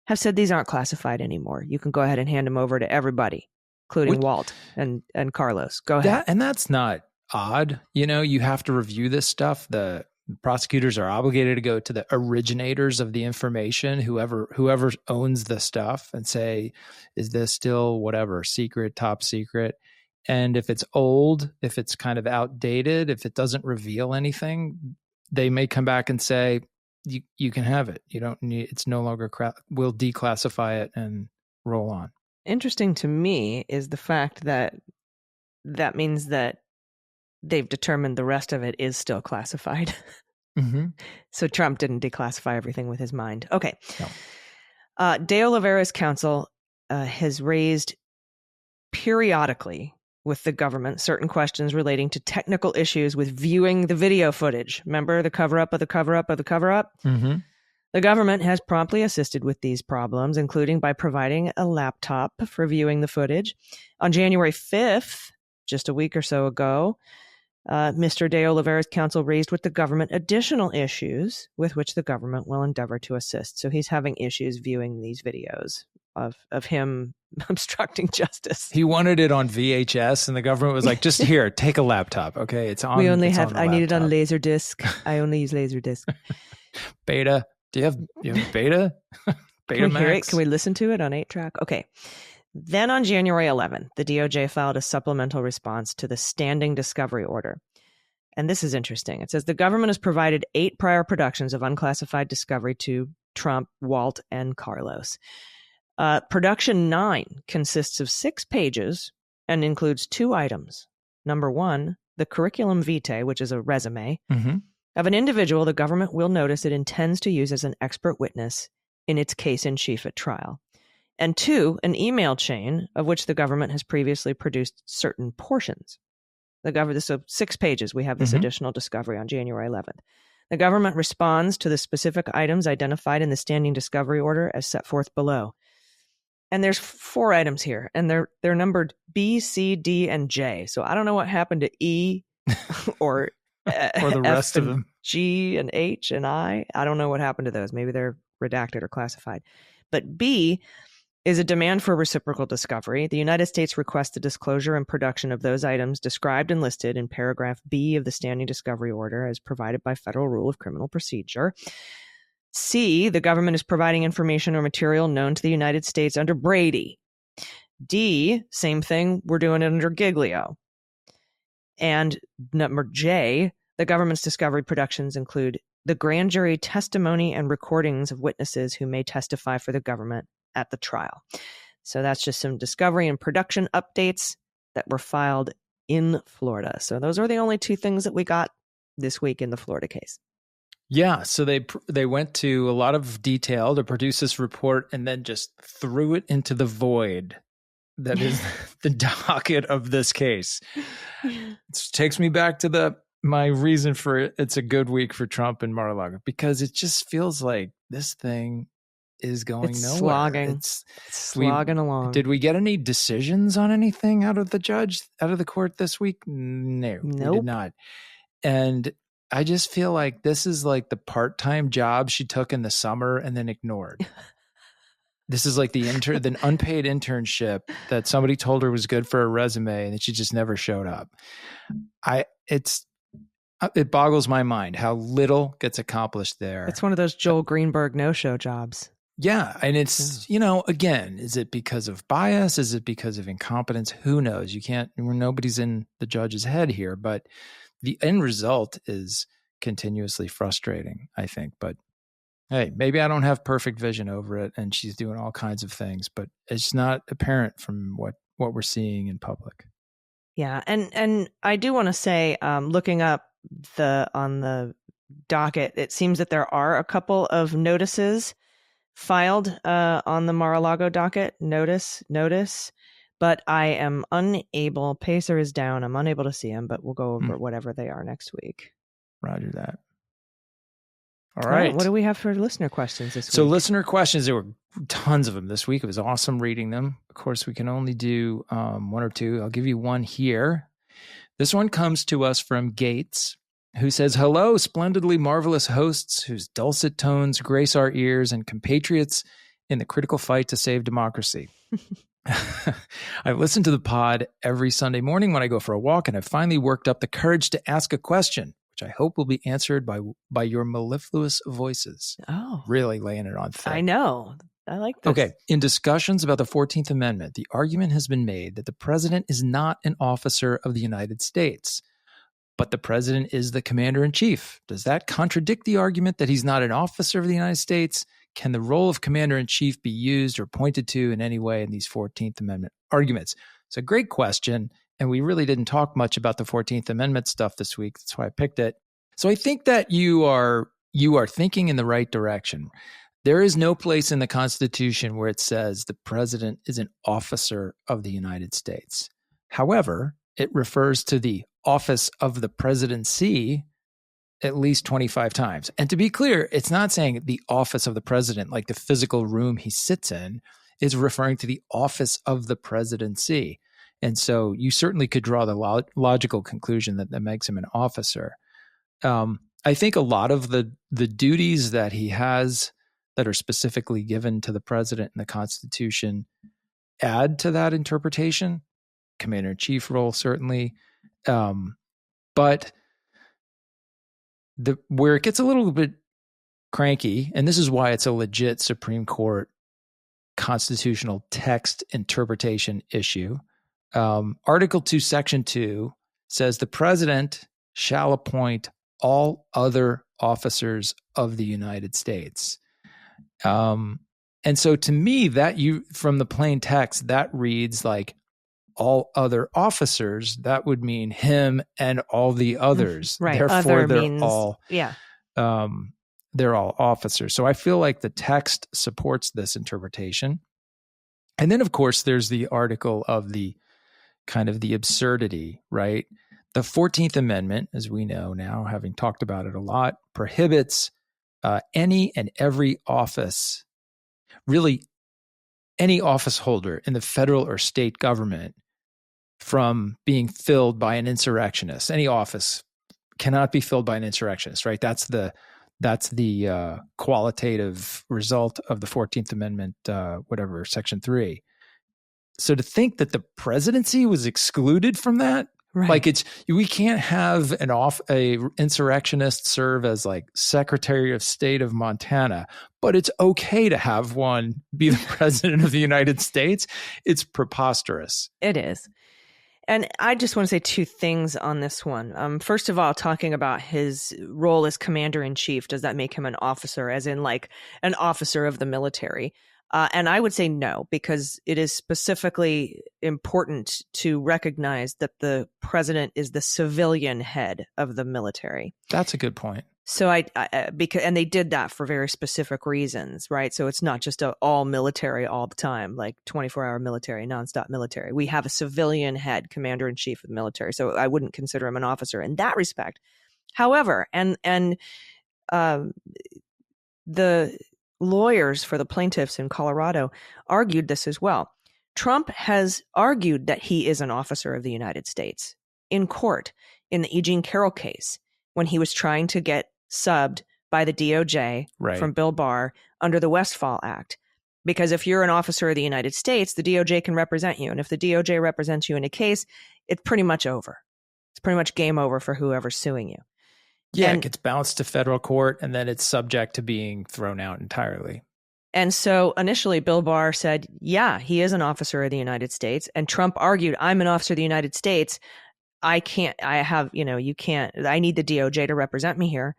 have said these aren't classified anymore. You can go ahead and hand them over to everybody, including Walt and Carlos. Go ahead. And that's not odd. You know, you have to review this stuff. The prosecutors are obligated to go to the originators of the information, whoever owns the stuff, and say, is this still whatever, secret, top secret? And if it's old, if it's kind of outdated, if it doesn't reveal anything, they may come back and say, you can have it. You don't need, it's no longer, we'll declassify it and roll on. Interesting to me is the fact that that means that they've determined the rest of it is still classified. Mm-hmm. So Trump didn't declassify everything with his mind. Okay. No. De Oliveira's counsel has raised periodically with the government certain questions relating to technical issues with viewing the video footage. Remember the cover-up of the cover-up of the cover-up? Mm-hmm. The government has promptly assisted with these problems, including by providing a laptop for viewing the footage. On January 5th, just a week or so ago, Mr. De Oliveira's counsel raised with the government additional issues with which the government will endeavor to assist. So he's having issues viewing these videos of him obstructing justice. He wanted it on VHS, and the government was like, just here, take a laptop. Okay, it's on. We only have, I need it on Laserdisc. I only use Laserdisc. Beta. Do you have beta? Beta Can we hear it? Max? Can we listen to it on 8-track? Okay. Then on January 11th, the DOJ filed a supplemental response to the standing discovery order. And this is interesting. It says the government has provided 8 prior productions of unclassified discovery to Trump, Walt, and Carlos. Production 9 consists of 6 pages and includes 2 items. Number 1, the curriculum vitae, which is a resume, of an individual the government will notice it intends to use as an expert witness in its case in chief at trial. And 2, an email chain of which the government has previously produced certain portions. So 6 pages, we have this additional discovery on January 11th. The government responds to the specific items identified in the standing discovery order as set forth below. And there's 4 items here, and they're numbered B, C, D, and J. So I don't know what happened to E or the rest F of them. G and H and I. I don't know what happened to those. Maybe they're redacted or classified. But B is a demand for reciprocal discovery. The United States requests the disclosure and production of those items described and listed in paragraph B of the standing discovery order as provided by Federal Rule of Criminal Procedure. C, the government is providing information or material known to the United States under Brady. D, same thing, we're doing it under Giglio. And number J, the government's discovery productions include the grand jury testimony and recordings of witnesses who may testify for the government at the trial. So that's just some discovery and production updates that were filed in Florida. So those are the only 2 things that we got this week in the Florida case. Yeah, so they went to a lot of detail to produce this report and then just threw it into the void that is the docket of this case. It takes me back to my reason for it's a good week for Trump and Mar-a-Lago, because it just feels like this thing is going nowhere. Slogging. It's slogging along. Did we get any decisions on anything out of the court this week? No, we did not. And I just feel like this is like the part-time job she took in the summer and then ignored. This is like the unpaid internship that somebody told her was good for a resume and that she just never showed up. It boggles my mind how little gets accomplished there. It's one of those Joel Greenberg no-show jobs. Yeah. And it's, again, is it because of bias? Is it because of incompetence? Who knows? Nobody's in the judge's head here, but the end result is continuously frustrating, I think. But hey, maybe I don't have perfect vision over it, and she's doing all kinds of things, but it's not apparent from what we're seeing in public. Yeah, and I do want to say, looking up on the docket, it seems that there are a couple of notices filed on the Mar-a-Lago docket. Notice, but I am unable. Pacer is down. I'm unable to see them, but we'll go over whatever they are next week. Roger that. All right. What do we have for listener questions this week? So listener questions, there were tons of them this week. It was awesome reading them. Of course, we can only do one or two. I'll give you one here. This one comes to us from Gates, who says, "Hello, splendidly marvelous hosts whose dulcet tones grace our ears and compatriots in the critical fight to save democracy. I listen to the pod every Sunday morning when I go for a walk, and I've finally worked up the courage to ask a question, which I hope will be answered by your mellifluous voices." Oh, really laying it on thick. I know. I like this. Okay. In discussions about the 14th Amendment, the argument has been made that the president is not an officer of the United States, but the president is the commander-in-chief. Does that contradict the argument that he's not an officer of the United States? Can the role of commander-in-chief be used or pointed to in any way in these 14th Amendment arguments? It's a great question, and we really didn't talk much about the 14th Amendment stuff this week. That's why I picked it. So I think that you are thinking in the right direction. There is no place in the Constitution where it says the president is an officer of the United States. However, it refers to the office of the presidency at least 25 times. And to be clear, it's not saying the office of the president, like the physical room he sits in, is referring to the office of the presidency. And so you certainly could draw the logical conclusion that makes him an officer. I think a lot of the duties that he has that are specifically given to the president in the Constitution add to that interpretation. Commander-in-chief role, certainly. But where it gets a little bit cranky, and this is why it's a legit Supreme Court constitutional text interpretation issue. Article 2, Section 2 says the president shall appoint all other officers of the United States. And so to me, from the plain text, that reads like all other officers. That would mean him and all the others. Right. Therefore, they're all officers. So I feel like the text supports this interpretation. And then, of course, there's the article of the kind of the absurdity, right? The 14th Amendment, as we know now, having talked about it a lot, prohibits any and every office, really any office holder in the federal or state government, from being filled by an insurrectionist. Any office cannot be filled by an insurrectionist, right? That's the qualitative result of the 14th Amendment, Section 3. So to think that the presidency was excluded from that, right. Like we can't have a insurrectionist serve as like Secretary of State of Montana, but it's okay to have one be the president of the United States. It's preposterous. It is. And I just want to say two things on this one. First of all, talking about his role as commander-in-chief, does that make him an officer, as in like an officer of the military? And I would say no, because it is specifically important to recognize that the president is the civilian head of the military. That's a good point. So and they did that for very specific reasons, right? So it's not just all military all the time, like 24-hour military, nonstop military. We have a civilian head, commander-in-chief of the military. So I wouldn't consider him an officer in that respect. However, and the lawyers for the plaintiffs in Colorado argued this as well. Trump has argued that he is an officer of the United States in court in the E. Jean Carroll case when he was trying to get subbed by the DOJ from Bill Barr under the Westfall Act. Because if you're an officer of the United States, the DOJ can represent you. And if the DOJ represents you in a case, it's pretty much over. It's pretty much game over for whoever's suing you. Yeah, it gets bounced to federal court, and then it's subject to being thrown out entirely. And so initially, Bill Barr said, yeah, he is an officer of the United States. And Trump argued, I'm an officer of the United States. I can't, I need the DOJ to represent me here.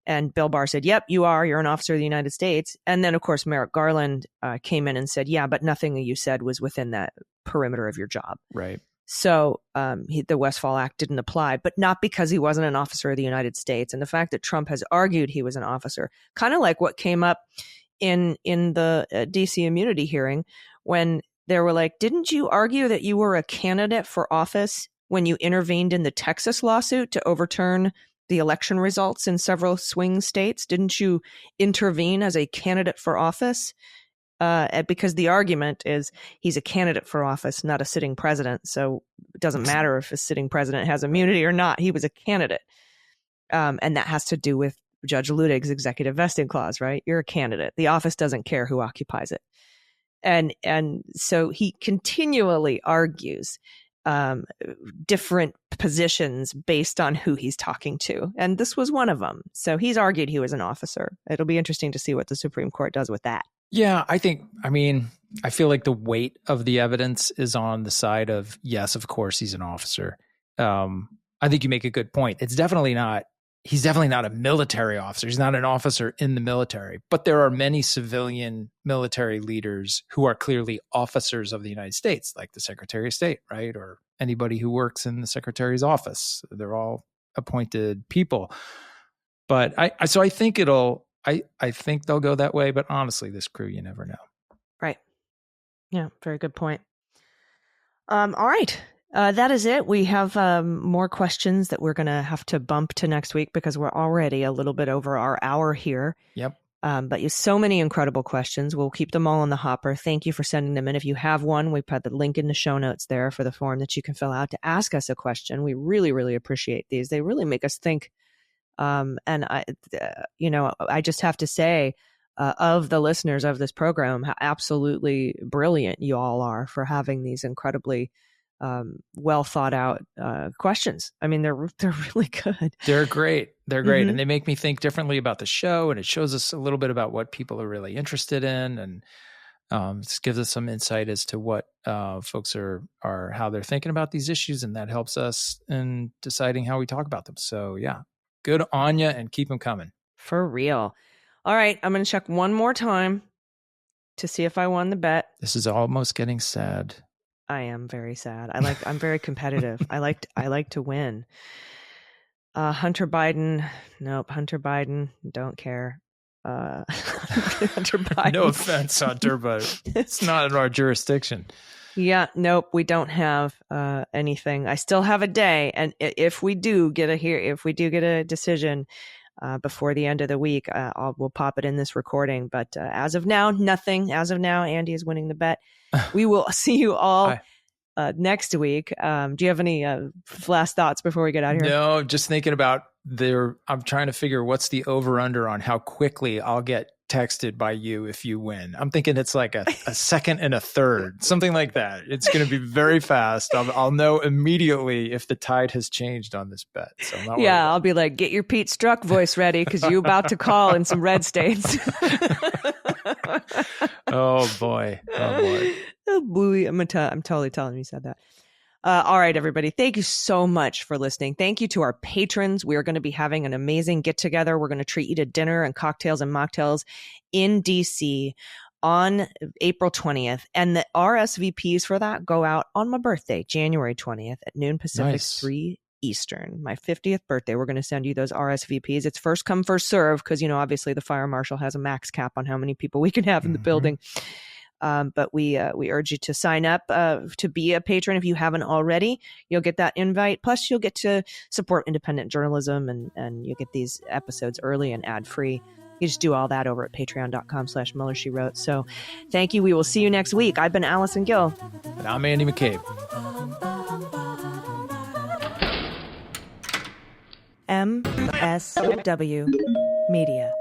And Bill Barr said, yep, you're an officer of the United States. And then, of course, Merrick Garland came in and said, yeah, but nothing you said was within that perimeter of your job. Right. So the Westfall Act didn't apply, but not because he wasn't an officer of the United States. And the fact that Trump has argued he was an officer, kind of like what came up in the DC immunity hearing when they were like, didn't you argue that you were a candidate for office when you intervened in the Texas lawsuit to overturn the election results in several swing states? Didn't you intervene as a candidate for office? Because the argument is he's a candidate for office, not a sitting president. So it doesn't matter if a sitting president has immunity or not. He was a candidate. And that has to do with Judge Ludig's executive vesting clause, right? You're a candidate. The office doesn't care who occupies it. And so he continually argues different positions based on who he's talking to. And this was one of them. So he's argued he was an officer. It'll be interesting to see what the Supreme Court does with that. Yeah, I feel like the weight of the evidence is on the side of, yes, of course, he's an officer. I think you make a good point. He's definitely not a military officer. He's not an officer in the military, but there are many civilian military leaders who are clearly officers of the United States, like the Secretary of State, right? Or anybody who works in the Secretary's office. They're all appointed people. But I think I think they'll go that way, but honestly, this crew, you never know. Right. Yeah, very good point. All right. That is it. We have more questions that we're going to have to bump to next week because we're already a little bit over our hour here. Yep. But you have so many incredible questions. We'll keep them all in the hopper. Thank you for sending them in. If you have one, we put the link in the show notes there for the form that you can fill out to ask us a question. We really, really appreciate these. They really make us think. And I just have to say, of the listeners of this program, how absolutely brilliant you all are for having these incredibly well thought out questions. I mean, they're really good. They're great. They're great. Mm-hmm. And they make me think differently about the show. And it shows us a little bit about what people are really interested in. And this gives us some insight as to what folks are how they're thinking about these issues. And that helps us in deciding how we talk about them. So yeah, good on you and keep them coming. For real. All right. I'm going to check one more time to see if I won the bet. This is almost getting sad. I am very sad. I'm very competitive. I like to win. Hunter Biden. Nope. Hunter Biden. Don't care. Hunter Biden. No offense, Hunter, but it's not in our jurisdiction. Yeah. Nope. We don't have anything. I still have a day. And if we do get a decision before the end of the week, we'll pop it in this recording. But as of now, nothing. As of now, Andy is winning the bet. We will see you all next week. Do you have any last thoughts before we get out of here? No, just thinking about I'm trying to figure what's the over-under on how quickly I'll get texted by you if you win. I'm thinking it's like a second and a third, something like that. It's going to be very fast. I'll know immediately if the tide has changed on this bet. So I'm not worried. I'll be like, get your Pete Strzok voice ready because you're about to call in some red states. Oh boy. Oh boy. I'm totally telling you said that. All right, everybody. Thank you so much for listening. Thank you to our patrons. We are going to be having an amazing get together. We're going to treat you to dinner and cocktails and mocktails in DC on April 20th. And the RSVPs for that go out on my birthday, January 20th at noon Pacific, Nice. 3 Eastern, my 50th birthday. We're going to send you those RSVPs. It's first come, first serve because, obviously the fire marshal has a max cap on how many people we can have in the building. But we urge you to sign up to be a patron if you haven't already. You'll get that invite. Plus, you'll get to support independent journalism and you'll get these episodes early and ad-free. You just do all that over at patreon.com/MullerSheWrote. So thank you. We will see you next week. I've been Allison Gill. And I'm Andy McCabe. MSW Media.